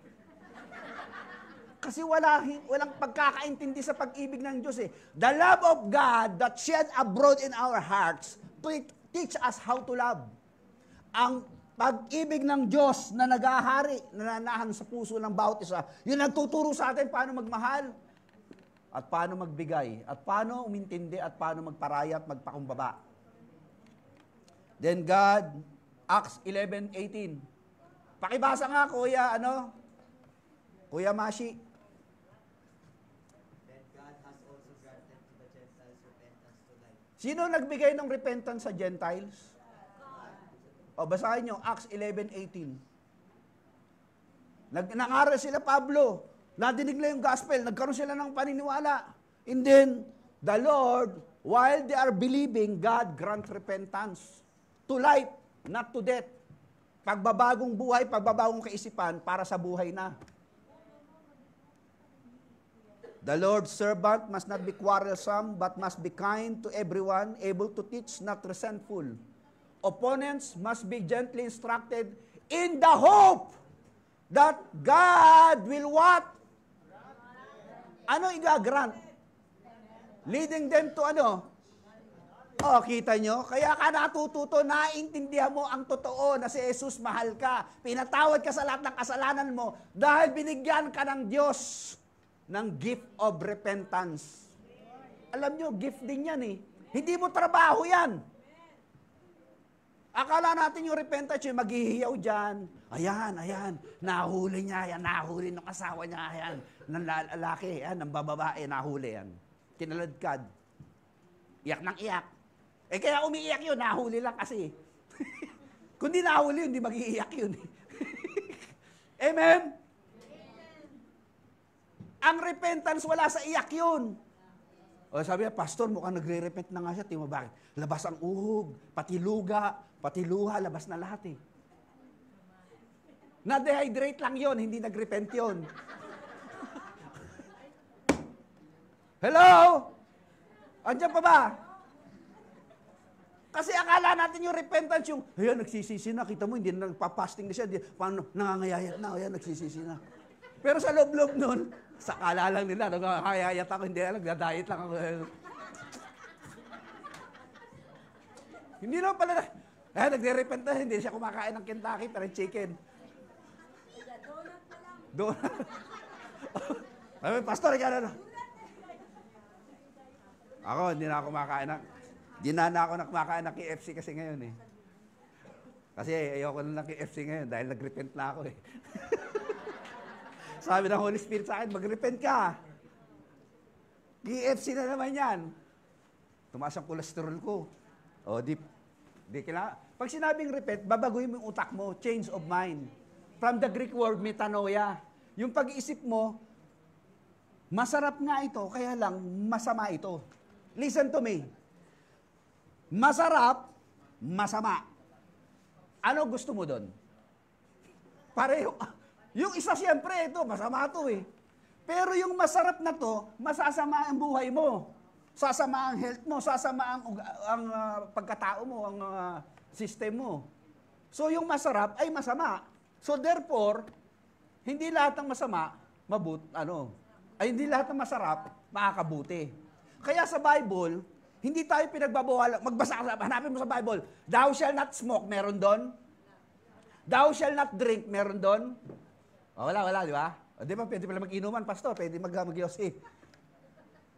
Kasi walang pagkakaintindi sa pag-ibig ng Diyos eh. The love of God that shed abroad in our hearts to teach us how to love. Ang pag-ibig ng Diyos na nag-ahari, nananahan sa puso ng bawat isa, yun nagtuturo sa atin paano magmahal, at paano magbigay, at paano umintindi, at paano magparaya at magpakumbaba. Then God, Acts 11:18. Pakibasa nga, Kuya Mashi. Sino nagbigay ng repentance sa Gentiles? O, basahin nyo, Acts 11:18. Nangaral sila Pablo. Nadinig na yung gospel. Nagkaroon sila ng paniniwala. And then, the Lord, while they are believing, God grant repentance to life, not to death. Pagbabagong buhay, pagbabagong kaisipan para sa buhay na. The Lord's servant must not be quarrelsome, but must be kind to everyone, able to teach, not resentful. Opponents must be gently instructed in the hope that God will what? Ano i-grant? Leading them to ano? Oh, kita nyo? Kaya ka natututo, naintindihan mo ang totoo na si Jesus mahal ka. Pinatawad ka sa lahat ng kasalanan mo dahil binigyan ka ng Diyos ng gift of repentance. Alam nyo, gift din yan eh. Hindi mo trabaho yan. Akala natin yung repentance yung maghihiyaw dyan. Ayan, nahuli niya yan, nahuli ng asawa niya yan. Ng lalaki, yan, ng bababae, nahuli yan. Kinaladkad. Iyak ng iyak. Kaya umiiyak yun, nahuli lang kasi. Kung di nahuli yun, di mag-iiyak yun. Amen? Ang repentance, wala sa iyak yun. O sabi niya, Pastor, mukhang nagre-repent na nga siya. Tingnan mo bakit? Labas ang uhog, pati luga, pati luha, labas na lahat eh. Na-dehydrate lang yun, hindi nag-repent yun. Hello? Andiyan pa ba? Kasi akala natin yung repentance, yung, ayan, nagsisisi na, kita mo, hindi na nagpa-fasting na siya, paano, nangangayayat na, ayan, nagsisisi na. Pero sa loob-loob nun, sa kala lang nila, nangangayayat ako, hindi lang, nagda-diet lang ako. Hindi naman pala, nagre-repent na, hindi siya kumakain ng Kentucky, pero chicken. Donut. Sabi, Pastor, ikaw na. Ako, hindi na ako kumakain ng, hindi na ako kumakain ng KFC kasi ngayon eh. Kasi ayoko na ng KFC ngayon dahil nag-repent na ako eh. Sabi ng Holy Spirit sa akin, mag-repent ka. KFC na naman yan. Tumaas ang cholesterol ko. O, di kailangan. Pag sinabing repent, babaguhin mo yung utak mo, change of mind. From the Greek word, metanoia. Yung pag-iisip mo, masarap nga ito, kaya lang masama ito. Listen to me. Masarap, masama. Ano gusto mo doon? Pareho. Yung isa siyempre, ito, masama ito eh. Pero yung masarap na to, masasama ang buhay mo. Sasama ang health mo, sasama ang pagkatao mo, ang system mo. So yung masarap ay masama. So therefore, hindi lahat ng masama, hindi lahat ng masarap, makakabuti. Kaya sa Bible, hindi tayo pinagbabawalan. Magbasa ka, hanapin mo sa Bible, thou shall not smoke, meron doon. Thou shall not drink, meron doon. O, wala, di ba? O, di ba, pwede pala mag-inuman, pastor, pwede mag-yosi.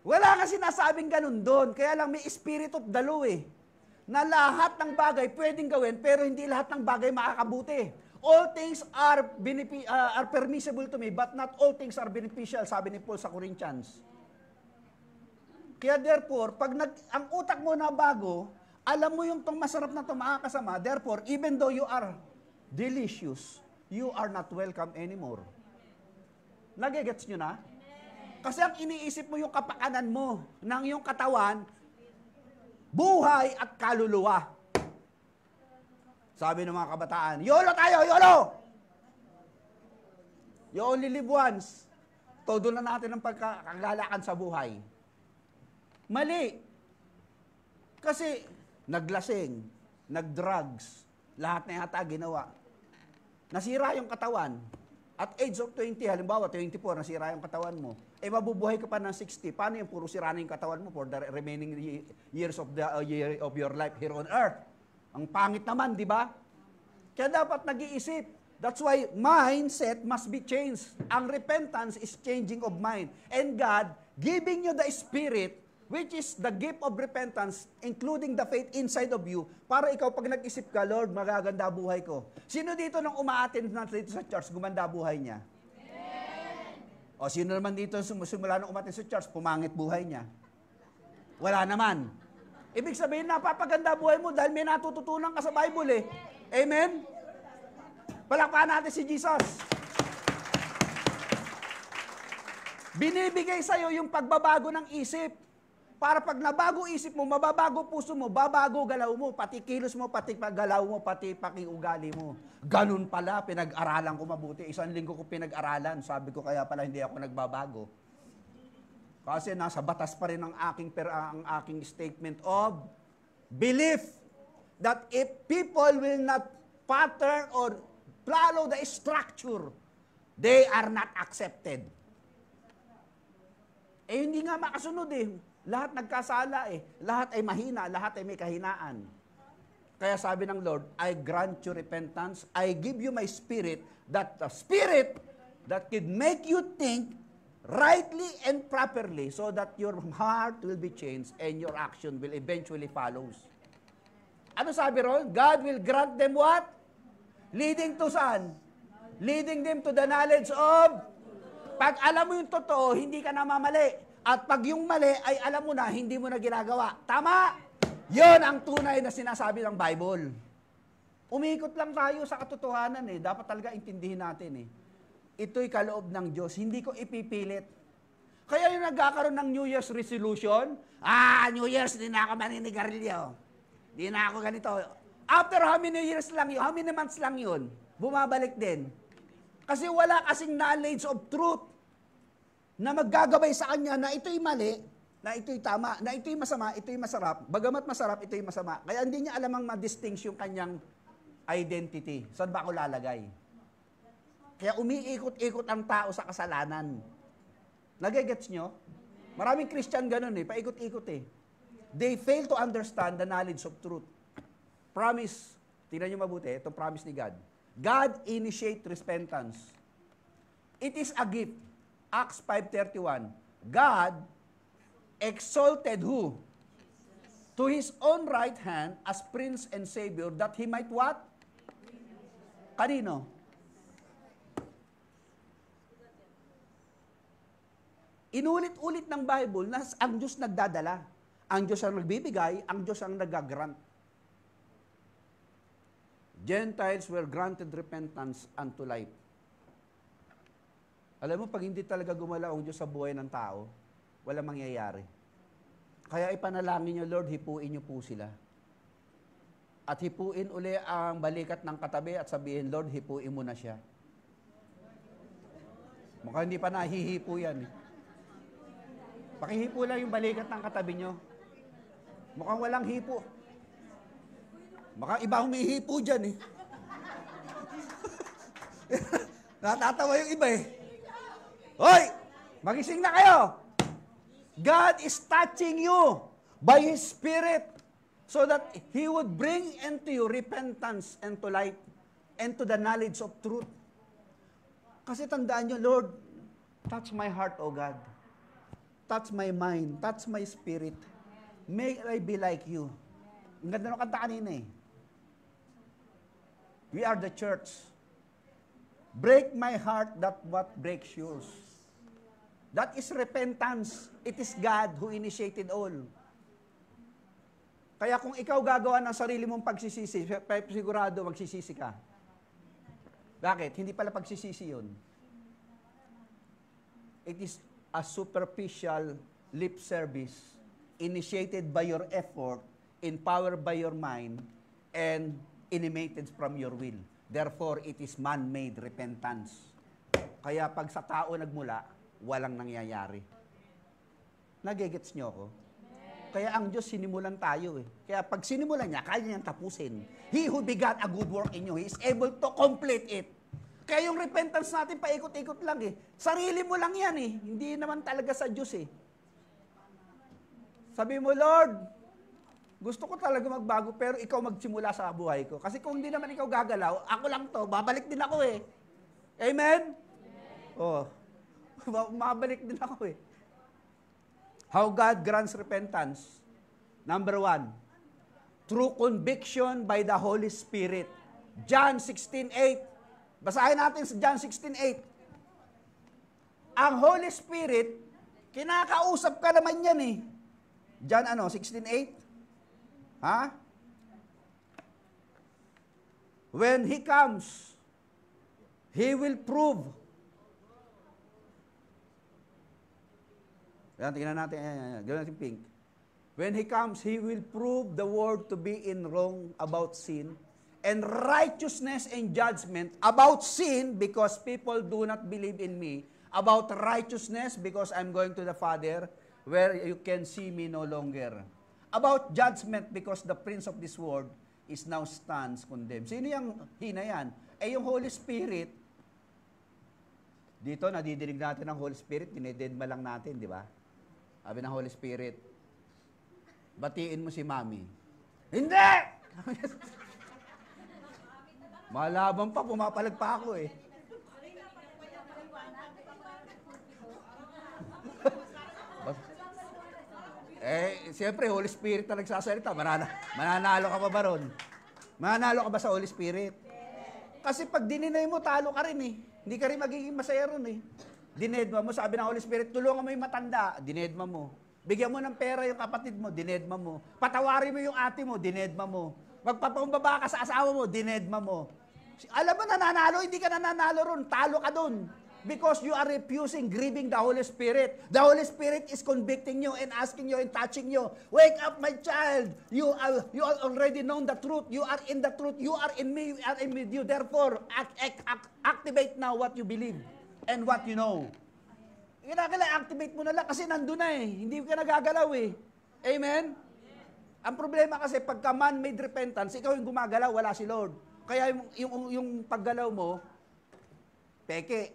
Wala nga sinasabing ganun doon. Kaya lang may spirit of the law eh. Na lahat ng bagay pwedeng gawin, pero hindi lahat ng bagay makakabuti. All things are permissible to me, but not all things are beneficial, sabi ni Paul sa Corinthians. Kaya therefore, pag ang utak mo na bago, alam mo yung tong masarap na to makakasama, therefore, even though you are delicious, you are not welcome anymore. Nagigets nyo na? Kasi ang iniisip mo yung kapakanan mo ng iyong katawan, buhay at kaluluwa. Sabi ng mga kabataan, YOLO tayo, YOLO! You only live once. Todo na natin ang pagkakagalakan sa buhay. Mali. Kasi naglasing, nagdrugs, lahat na yata ginawa. Nasira yung katawan. At age of 20, halimbawa 24, nasira yung katawan mo. Eh mabubuhay ka pa ng 60. Paano yung puro sira na yung katawan mo for the remaining years of year of your life here on earth? Ang pangit naman, di ba? Kaya dapat nag-iisip. That's why mindset must be changed. Ang repentance is changing of mind. And God giving you the Spirit, which is the gift of repentance, including the faith inside of you, para ikaw pag nag-isip ka, Lord, magaganda buhay ko. Sino dito nung umaattend na dito sa church, gumanda buhay niya? Amen. O sino naman dito simula nung umattend sa church, pumangit buhay niya? Wala naman. Ibig sabihin, napapaganda buhay mo dahil may natututunan ka sa Bible eh. Amen? Palakpakan natin si Jesus. Binibigay sa'yo yung pagbabago ng isip. Para pag nabago isip mo, mababago puso mo, babago galaw mo, pati kilos mo, pati paggalaw mo, pati pakiugali mo. Ganun pala, pinag-aralan ko mabuti. 1 linggo ko pinag-aralan. Sabi ko kaya pala hindi ako nagbabago. Kasi nasa batas pa rin ang aking statement of belief that if people will not pattern or follow the structure, they are not accepted. Eh hindi nga makasunod eh. Lahat nagkasala eh. Lahat ay mahina, lahat ay may kahinaan. Kaya sabi ng Lord, I grant you repentance. I give you my spirit, that the spirit that can make you think rightly and properly so that your heart will be changed and your action will eventually follows. Ano sabi ron? God will grant them what? Leading to saan? Leading them to the knowledge of... Pag alam mo yung totoo, hindi ka namamali. At pag yung mali, ay alam mo na, hindi mo na ginagawa. Tama? Yon ang tunay na sinasabi ng Bible. Umiikot lang tayo sa katotohanan eh. Dapat talaga intindihin natin eh. Ito'y kaloob ng Diyos. Hindi ko ipipilit. Kaya yung nagkakaroon ng New Year's resolution, New Year's, di na ako maninigarilyo. Di na ako ganito. After how many years lang yun, how many months lang yun, bumabalik din. Kasi wala kasing knowledge of truth na maggagabay sa kanya na ito'y mali, na ito'y tama, na ito'y masama, ito'y masarap. Bagamat masarap, ito'y masama. Kaya hindi niya alam ang ma-distinguish yung kanyang identity. Saan ba ako lalagay? Kaya umiikot-ikot ang tao sa kasalanan. Nagigets nyo? Maraming Christian ganun eh, paikot-ikot eh. They fail to understand the knowledge of truth. Promise, tingnan nyo mabuti, itong promise ni God. God initiate repentance. It is a gift. Acts 5:31. God exalted who? To His own right hand as Prince and Savior that He might what? Kanino? Inulit-ulit ng Bible na ang Diyos nagdadala. Ang Diyos ang nagbibigay, ang Diyos ang nagagrant. Gentiles were granted repentance unto life. Alam mo, pag hindi talaga gumalaw ang Diyos sa buhay ng tao, walang mangyayari. Kaya ipanalangin niyo, Lord, hipuin niyo po sila. At hipuin uli ang balikat ng katabi at sabihin, Lord, hipuin mo na siya. Mukhang hindi pa nahihipo yan eh. Pakihipo lang yung balikat ng katabi nyo. Mukhang walang hipo. Mukhang iba humihipo dyan eh. Natatawa yung iba eh. Hoy! Magising na kayo! God is touching you by His Spirit so that He would bring into you repentance and to life and to the knowledge of truth. Kasi tandaan nyo, Lord, touch my heart, O God. Touch my mind, touch my spirit. May I be like you. Ang ganda ng kanta kanina eh. We are the church. Break my heart that what breaks yours. That is repentance. It is God who initiated all. Kaya kung ikaw gagawa ng sarili mong pagsisisi, sigurado magsisisi ka. Bakit? Hindi pala pagsisisi yun. It is a superficial lip service initiated by your effort, empowered by your mind, and animated from your will. Therefore, it is man-made repentance. Kaya pag sa tao nagmula, walang nangyayari. Nagigets nyo ako? Kaya ang Diyos, sinimulan tayo eh. Kaya pag sinimulan niya, kaya niyang tapusin. He who began a good work in you, He is able to complete it. Kaya yung repentance natin, paikot-ikot lang eh. Sarili mo lang yan eh. Hindi naman talaga sa Diyos eh. Sabi mo, Lord, gusto ko talaga magbago, pero ikaw magsimula sa buhay ko. Kasi kung hindi naman ikaw gagalaw, ako lang to, babalik din ako eh. Amen? Oh, mabalik din ako eh. How God grants repentance. Number 1, through conviction by the Holy Spirit. John 16:8. Basahin natin sa John 16:8. Ang Holy Spirit, kinakausap ka naman yan eh. John 16:8? Ha? When He comes, He will prove. Yan, tingnan natin. Gawin natin pink. When He comes, He will prove the world to be in wrong about sin and righteousness and judgment about sin because people do not believe in me, about righteousness because I'm going to the Father where you can see me no longer, about judgment because the prince of this world is now stands condemned. Sino yung hina yan? Yung Holy Spirit. Dito, nadidinig natin ang Holy Spirit, dinededma lang natin, di ba? Sabi ng Holy Spirit, batiin mo si Mami. Hindi! Malabang pa, pumapalag pa ako eh. Siyempre, Holy Spirit na nagsasalita. Mananalo ka pa ba ron? Mananalo ka ba sa Holy Spirit? Kasi pag dininay mo, talo ka rin eh. Hindi ka rin magiging masaya ron eh. Dinedma mo, sabi ng Holy Spirit, tulungan mo yung matanda, dinedma mo. Bigyan mo ng pera yung kapatid mo, dinedma mo. Patawarin mo yung ate mo, dinedma mo. Magpapakumbaba ka sa asawa mo, dinedma mo. Alam mo, nananalo, hindi ka nananalo ron, talo ka dun. Because you are refusing, grieving the Holy Spirit. The Holy Spirit is convicting you and asking you and touching you. Wake up, my child. You are already known the truth. You are in the truth. You are in me. We are in with you. Therefore, activate now what you believe and what you know. Activate mo na lang kasi nandun na eh. Hindi ka nagagalaw eh. Amen? Ang problema kasi pagka man-made repentance, ikaw yung gumagalaw, wala si Lord. Kaya yung paggalaw mo, peke.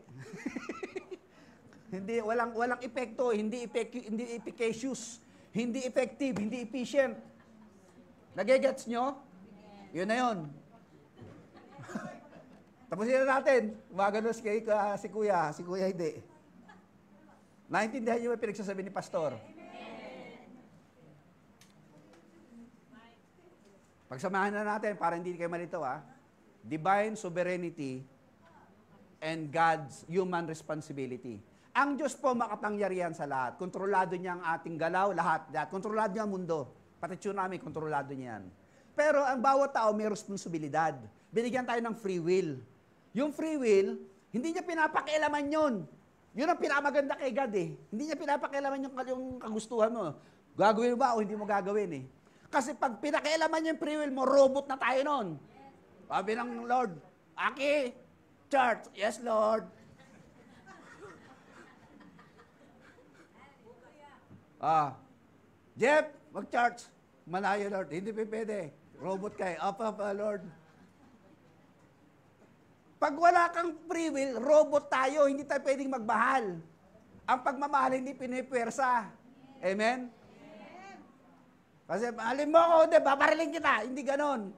Hindi walang epekto, hindi efficacious, hindi effective, hindi efficient. Nagegets nyo? Yun na yun. Tapusin na natin. Magano si Kuya hindi. Naintindihan niyo yung pinagsasabi ni Pastor? Pagsamahan na natin para hindi kayo malito Divine sovereignty and God's human responsibility. Ang Diyos po makapangyarihan sa lahat. Kontrolado niya ang ating galaw, lahat. Kontrolado niya ang mundo. Pati tsunami, kontrolado niya yan. Pero ang bawat tao may responsibilidad. Binigyan tayo ng free will. Yung free will, hindi niya pinapakialaman yun. Yun ang pinakamaganda kay God eh. Hindi niya pinapakialaman yung kagustuhan mo. Gagawin mo ba o hindi mo gagawin eh. Kasi pag pinakialaman yung free will mo, robot na tayo nun. Sabi ng Lord, Aki, church, yes Lord. Jeff, mag-church. Malayo Lord, hindi pwede. Robot kayo, up, Lord. Pag wala kang free will, robot tayo, hindi tayo pwedeng magmahal. Ang pagmamahal hindi pinipwersa. Amen? Kasi mahalin mo ako, babariling kita. Hindi ganon.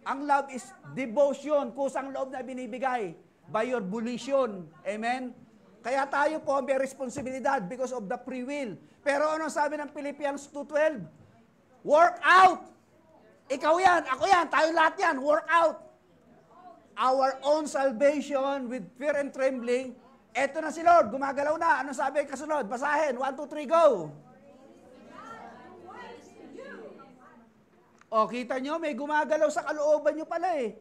Ang love is devotion, kusang loob na binibigay by your volition. Amen? Kaya tayo po may responsibilidad because of the free will. Pero ano sabi ng Philippians 2:12? Work out! Ikaw yan, ako yan, tayo lahat yan, work out! Our own salvation with fear and trembling. Eto na si Lord, gumagalaw na. Ano sabi kasunod? Basahin, 1, 2, 3, go! O, kita nyo, may gumagalaw sa kalooban nyo pala eh.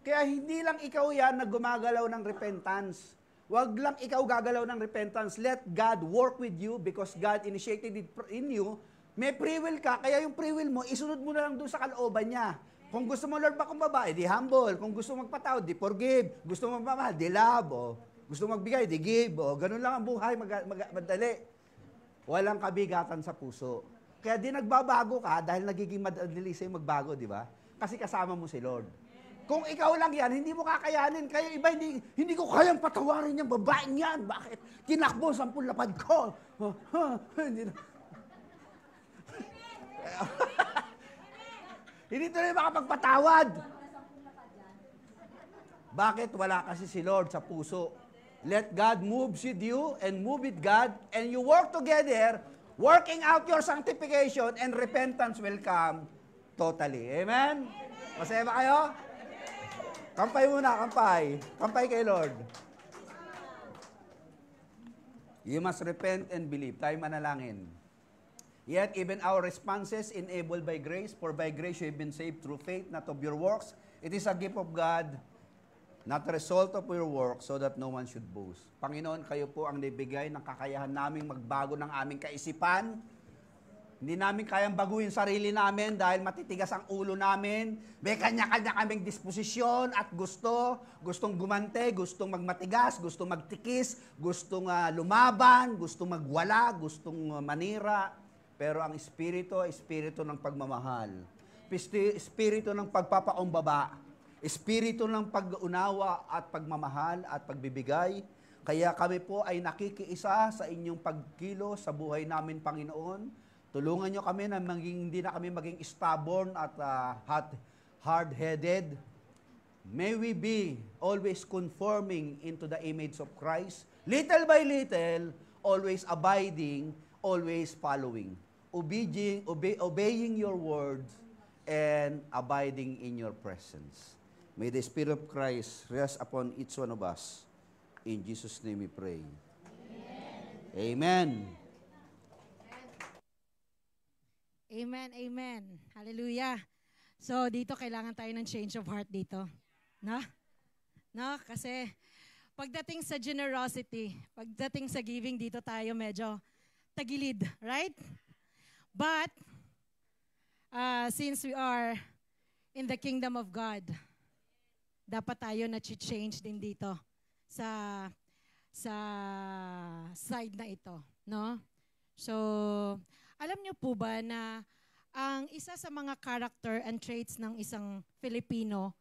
Kaya hindi lang ikaw yan na gumagalaw ng repentance. Huwag lang ikaw gagalaw ng repentance. Let God work with you because God initiated it in you. May free will ka, kaya yung free will mo, isunod mo na lang doon sa kalooban niya. Kung gusto mo, Lord, makumbaba, di humble. Kung gusto mo magpatawad, di forgive. Gusto mo magmamahal, di love. O, gusto mo magbigay, di give. O, ganun lang ang buhay, madali. Walang kabigatan sa puso. Kaya di nagbabago ka dahil nagiging madali sa'yo magbago, di ba? Kasi kasama mo si Lord. Kung ikaw lang yan, hindi mo kakayanin. Kaya iba, hindi ko kayang patawarin yung babaeng yan. Bakit? Tinakbo 10 lapad ko. Hindi tuloy makapagpatawad. Bakit? Wala kasi si Lord sa puso. Let God move with you and move with God, and you work together, working out your sanctification, and repentance will come totally. Amen? Masaya ba kayo? Kampay muna, kampay. Kampay kay Lord. You must repent and believe. Tayo manalangin. Yet even our responses enabled by grace, for by grace you have been saved through faith, not of your works. It is a gift of God, not a result of your work, so that no one should boast. Panginoon, kayo po ang nabigay ng kakayahan naming magbago ng aming kaisipan. Hindi namin kayang baguhin sarili namin dahil matitigas ang ulo namin. May kanya-kanya kaming disposisyon at gustong gumante, gustong magmatigas, gustong magtikis, gustong lumaban, gustong magwala, gustong manira. Pero ang Espiritu ay Espiritu ng pagmamahal. Espiritu ng pagpapaumbaba. Espiritu ng pag-unawa at pagmamahal at pagbibigay. Kaya kami po ay nakikiisa sa inyong pagkilo sa buhay namin, Panginoon. Tulungan nyo kami na hindi na kami maging stubborn at hard-headed. May we be always conforming into the image of Christ. Little by little, always abiding, always following. Obeying your words and abiding in your presence. May the Spirit of Christ rest upon each one of us. In Jesus' name we pray. Amen. Amen. Amen, amen. Hallelujah. So, dito kailangan tayo ng change of heart dito. No? No? Kasi, pagdating sa generosity, pagdating sa giving, dito tayo medyo tagilid. Right? But, since we are in the kingdom of God, dapat tayo na-change din dito sa side na ito. No? So, alam niyo po ba na ang isa sa mga character and traits ng isang Filipino,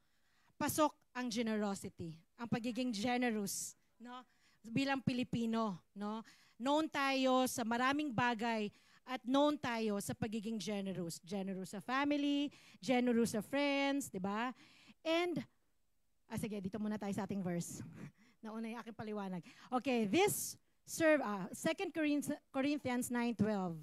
pasok ang generosity, ang pagiging generous, no? Bilang Pilipino, no? Known tayo sa maraming bagay at known tayo sa pagiging generous. Generous sa family, generous sa friends, di ba? And, sige, dito muna tayo sa ating verse. Nauna yung aking paliwanag. Okay, this 2 Corinthians 9:12.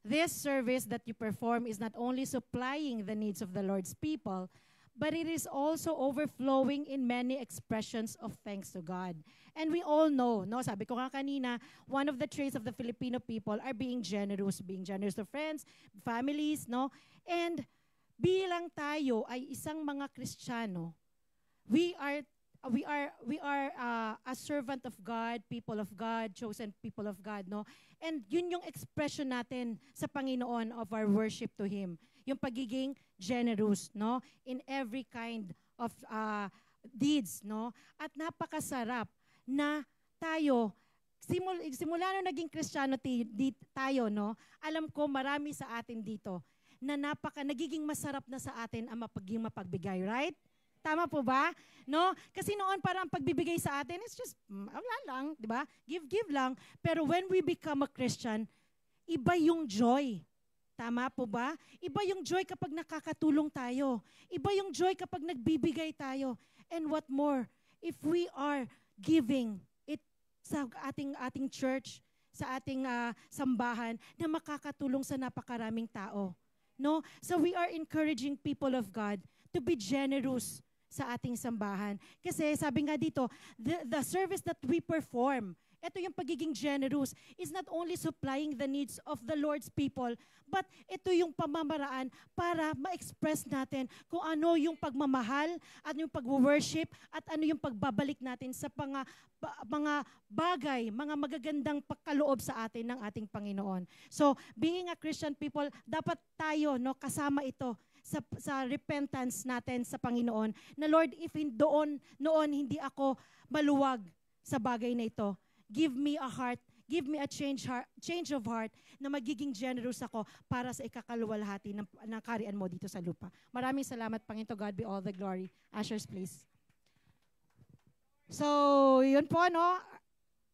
This service that you perform is not only supplying the needs of the Lord's people, but it is also overflowing in many expressions of thanks to God. And we all know, no, sabi ko nga kanina, one of the traits of the Filipino people are being generous to friends, families, no? And bilang tayo ay isang mga Kristiyano, we are a servant of God, people of God, chosen people of God, no? And yun yung expression natin sa Panginoon of our worship to Him. Yung pagiging generous, no? In every kind of deeds, no? At napakasarap na tayo, simula nung naging Kristiyano tayo, no? Alam ko marami sa atin dito na nagiging masarap na sa atin ang mapagbigay, right? Tama po ba? No? Kasi noon parang pagbibigay sa atin, it's just, wala lang, di ba? Give lang. Pero when we become a Christian, iba yung joy. Tama po ba? Iba yung joy kapag nakakatulong tayo. Iba yung joy kapag nagbibigay tayo. And what more, if we are giving it sa ating church, sa ating sambahan, na makakatulong sa napakaraming tao. No? So we are encouraging people of God to be generous sa ating sambahan. Kasi sabi nga dito, the service that we perform, ito yung pagiging generous, is not only supplying the needs of the Lord's people, but ito yung pamamaraan para ma-express natin kung ano yung pagmamahal, ano yung pag-worship, at ano yung pagbabalik natin sa mga bagay, mga magagandang pagkaloob sa atin ng ating Panginoon. So, being a Christian people, dapat tayo kasama ito sa repentance natin sa Panginoon, na Lord, if noon hindi ako maluwag sa bagay na ito, give me a heart, give me a change of heart na magiging generous ako para sa ikakaluwalhati ng kaharian mo dito sa lupa. Maraming salamat, Panginoon. To God be all the glory. Ushers, please. So, yun po, no?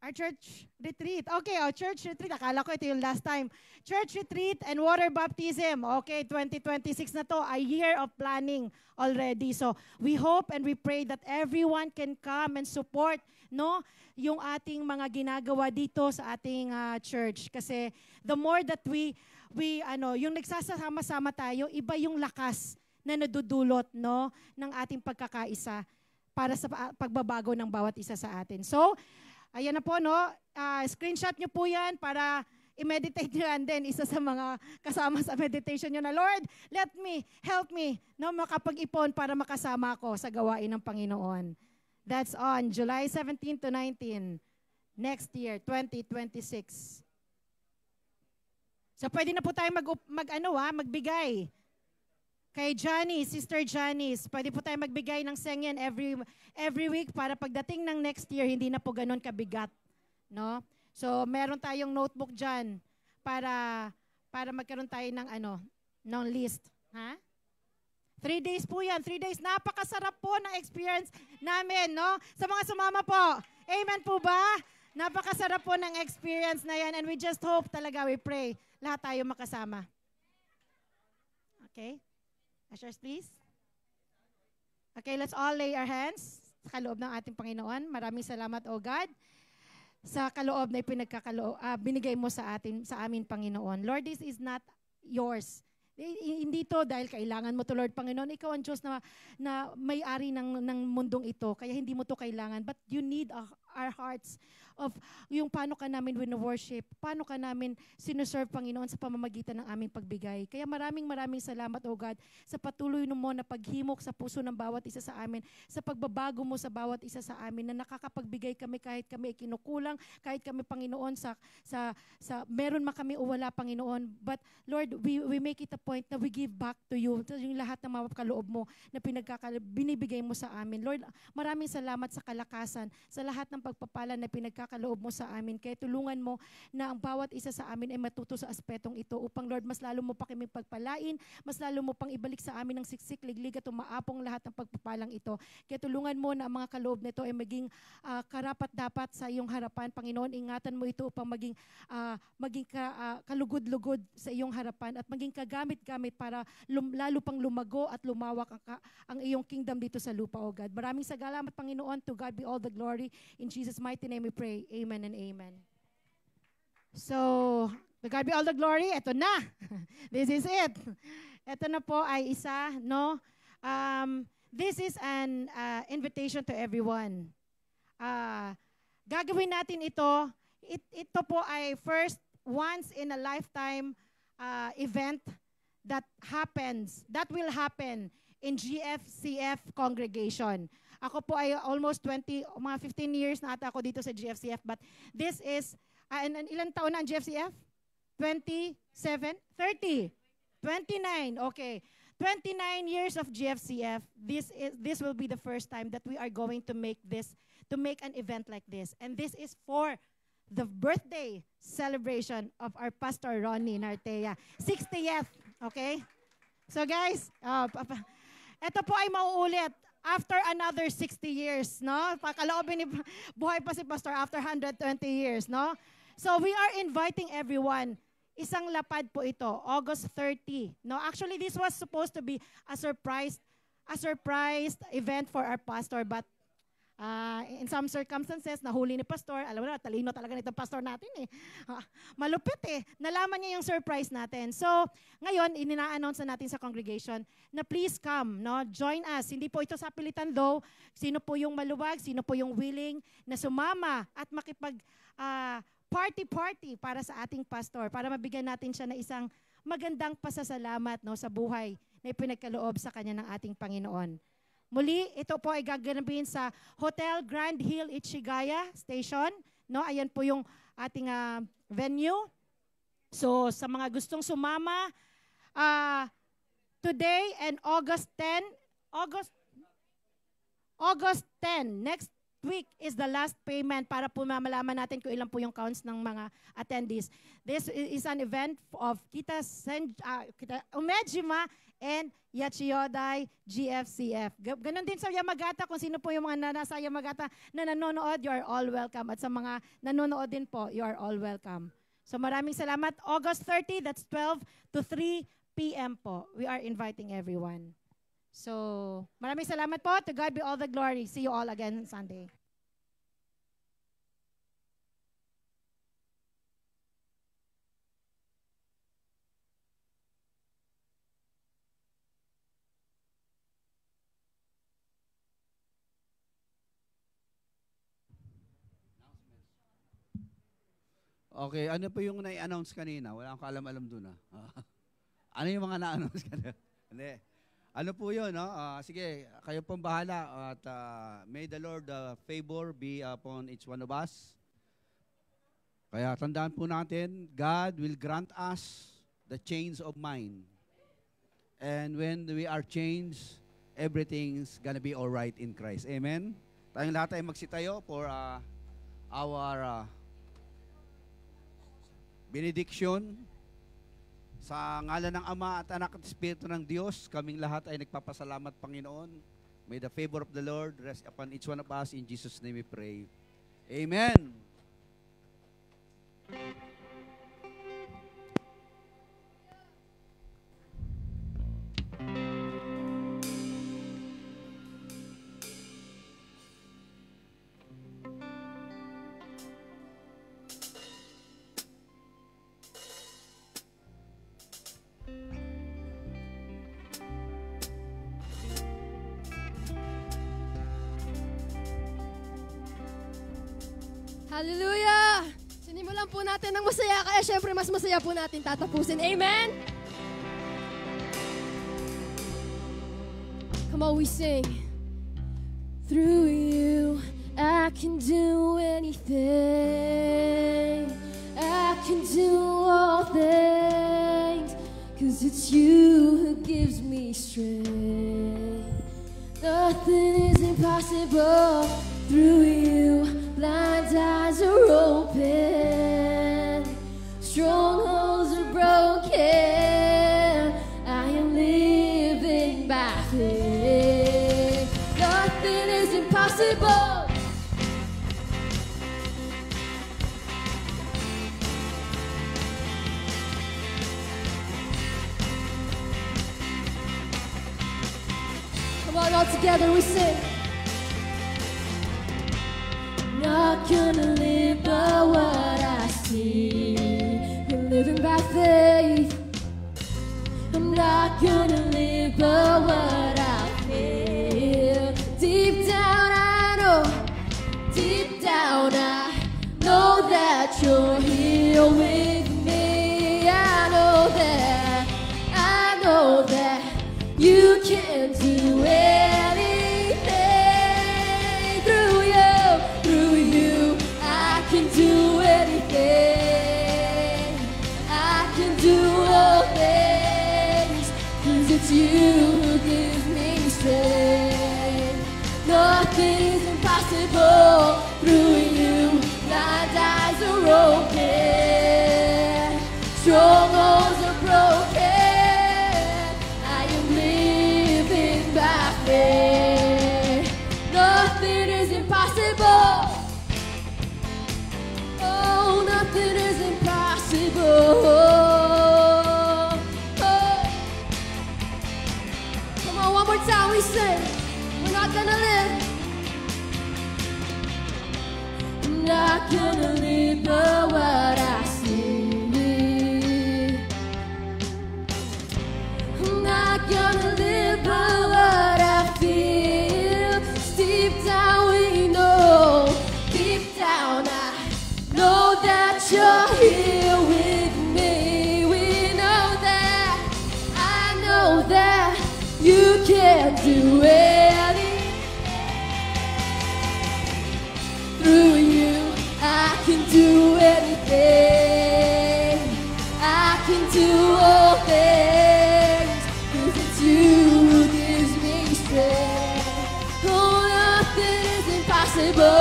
Our church retreat. Okay, church retreat. Akala ko ito yung last time. Church retreat and water baptism. Okay, 2026 na to. A year of planning already. So, we hope and we pray that everyone can come and support, no, yung ating mga ginagawa dito sa ating church. Kasi the more that we yung nagsasama-sama tayo, iba yung lakas na nadudulot, no, ng ating pagkakaisa para sa pagbabago ng bawat isa sa atin. So, ayan na po, no? Screenshot nyo po yan para i-meditate nyo yan din. Isa sa mga kasama sa meditation nyo na, Lord, help me, no, makapag-ipon para makasama ako sa gawain ng Panginoon. That's on July 17 to 19, next year, 2026. So, pwede na po tayo magbigay. Kay Janice, Sister Janice, pwede po tayo magbigay ng sengyan every week para pagdating ng next year, hindi na po ganun kabigat. No? So, meron tayong notebook dyan para magkaroon tayo ng list. Ha? 3 days po yan. 3 days. Napakasarap po ng experience namin, no? Sa mga sumama po. Amen po ba? Napakasarap po ng experience na yan and we just hope talaga, we pray, lahat tayo makasama. Okay? Ushers, please. Okay, let's all lay our hands sa kaloob ng ating Panginoon. Maraming salamat, O God, sa kaloob na binigay mo sa amin, Panginoon. Lord, this is not yours. Hindi to dahil kailangan mo to, Lord Panginoon. Ikaw ang Diyos na may-ari ng mundong ito. Kaya hindi mo to kailangan. But you need our hearts of yung paano ka namin wino-worship, paano ka namin sinuserve, Panginoon, sa pamamagitan ng aming pagbigay. Kaya maraming salamat, O God, sa patuloy mo na paghimok sa puso ng bawat isa sa amin, sa pagbabago mo sa bawat isa sa amin, na nakakapagbigay kami kahit kami kinukulang, kahit kami, Panginoon, meron man kami o wala, Panginoon. But, Lord, we make it a point na we give back to you, yung lahat ng mga kaloob mo na binibigay mo sa amin. Lord, maraming salamat sa kalakasan, sa lahat ng pagpapala na pinagkakaloob mo sa amin. Kaya tulungan mo na ang bawat isa sa amin ay matuto sa aspetong ito upang, Lord, mas lalo mo pa kami pagpalain, mas lalo mo pang ibalik sa amin ng siksik, liglig at umaapong lahat ng pagpapalang ito. Kaya tulungan mo na ang mga kaloob nito ay maging karapat-dapat sa iyong harapan, Panginoon. Ingatan mo ito upang maging kalugod-lugod sa iyong harapan at maging kagamit-gamit para lalo pang lumago at lumawak ang iyong kingdom dito sa lupa, O God. Maraming salamat, Panginoon. To God be all the glory. In Jesus' mighty name we pray. Amen and amen. So, to God be all the glory. Ito na. This is it. Ito na po ay isa, no? This is an invitation to everyone. Gagawin natin ito. Ito po ay first once in a lifetime event that will happen in GFCF congregation. Ako po ay almost mga 15 years na ata ako dito sa GFCF, but this is, ilan taon na ang GFCF? 27? 30? 29, okay. 29 years of GFCF, this will be the first time that we are going to make an event like this. And this is for the birthday celebration of our Pastor Ronnie Nartea. 60th, okay? So guys, ito po ay mauulit after another 60 years, no? Pakalaobin ni buhay pa si Pastor after 120 years, no? So we are inviting everyone. Isang lapad po ito, August 30. No, actually this was supposed to be a surprise event for our pastor, but in some circumstances, nahuli ni Pastor. Alam mo na, talino talaga nitong pastor natin eh. Malupit eh. Nalaman niya yung surprise natin. So, ngayon, ina-announce na natin sa congregation na please come, no? Join us. Hindi po ito sa pilitan though. Sino po yung maluwag, sino po yung willing na sumama at makipag party para sa ating pastor, para mabigyan natin siya na isang magandang pasasalamat, no, sa buhay na ipinagkaloob sa kanya ng ating Panginoon. Muli, ito po ay gaganapin sa Hotel Grand Hill Ichigaya Station. No, ayan po yung ating venue. So, sa mga gustong sumama, today and August 10, next week is the last payment para po malaman natin kung ilan po yung counts ng mga attendees. This is an event of Kita Umejima and Yachiyoday GFCF. Ganon din sa Yamagata, kung sino po yung mga nasa Yamagata na nanonood, you are all welcome. At sa mga nanonood din po, you are all welcome. So maraming salamat. August 30, that's 12 to 3 p.m. po. We are inviting everyone. So, maraming salamat po. To God be all the glory. See you all again Sunday. Okay, ano po yung na-announce kanina? Wala akong kaalam-alam doon. Ano yung mga na-announce kanina? Hindi. Ano po yun, no? Sige, kayo pong bahala. At may the Lord favor be upon each one of us. Kaya tandaan po natin, God will grant us the change of mind. And when we are changed, everything's gonna be all right in Christ. Amen? Tayong lahat ay magsitayo for our benediction. Sa ngalan ng Ama at Anak at Espiritu ng Diyos, kaming lahat ay nagpapasalamat, Panginoon. May the favor of the Lord rest upon each one of us. In Jesus' name we pray. Amen. Hallelujah! Sinimulan po natin ng masaya, kaya syempre mas masaya po natin tatapusin. Amen? Come on, we sing. Through you, I can do anything. I can do all things. 'Cause it's you who gives me strength. Nothing is impossible through you. Blind eyes are open, strongholds are broken. I am living by faith. Nothing is impossible. Come on, all together we sing. Not gonna live by what I see. We're living by faith. I'm not gonna live by what I feel. Deep down I know that you're here with me. I know that you can do anything. Through you, I can do anything. I can do all things, 'cause it's you who gives me strength. Nothing is impossible through you. Blind eyes are open, strongholds are broken. I am living by faith. Nothing is impossible. Oh, nothing is impossible. Oh. Come on, one more time we sing. We're not gonna live. I'm not gonna live by what I see. I'm not gonna live by what I feel. Deep down we know, deep down I know that you're here with me. We know that, I know that you can do anything. Through you, I can do anything. I can do all things, 'cause it's you who gives me strength. Oh, nothing is impossible.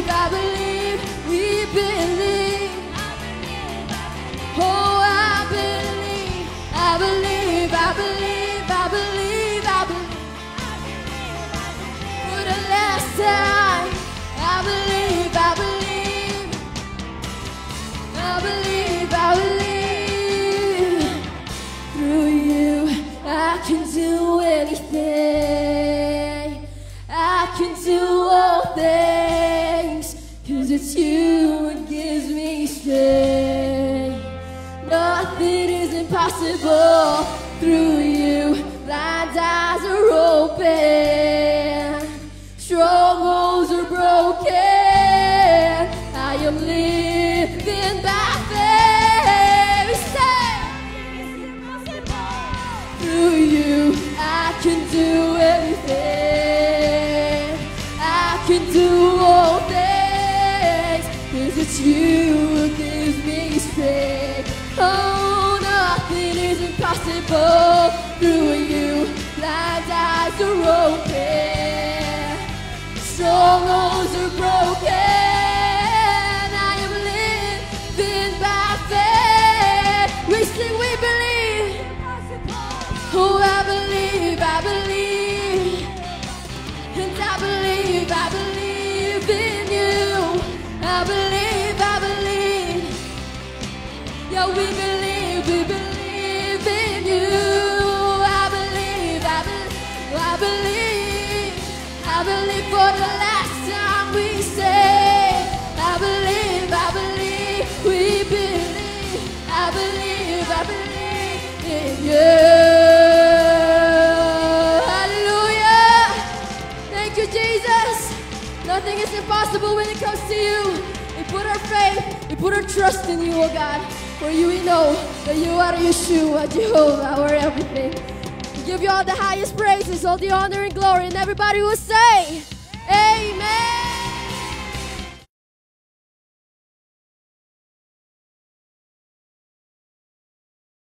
I believe, we believe. Oh, I believe, I believe, I believe, I believe, I believe. For the last time, I believe, I believe, I believe, I believe. Through you, I can do anything. I can do all things, 'cause it's you who gives me strength. Nothing is impossible through you. Blind eyes are open, strongholds are broken. I am living by faith. We say, through you, I can do anything. I can do all things, 'cause it's you who gives me strength. Oh, nothing is impossible through you. Blind eyes are open, strongholds are broken. I am living by faith. We sing, we believe. Oh, I believe, I believe. And I believe in you. I believe, I believe. Yeah, we believe in you. I believe, I believe, I believe. I believe for the last time we say, I believe, we believe. I believe in you. Hallelujah. Thank you, Jesus. Nothing is impossible when it comes to you. We put our faith, we put our trust in you, oh God. For you we know that you are Yeshua, Jehovah, our everything. We give you all the highest praises, all the honor and glory, and everybody will say, Amen.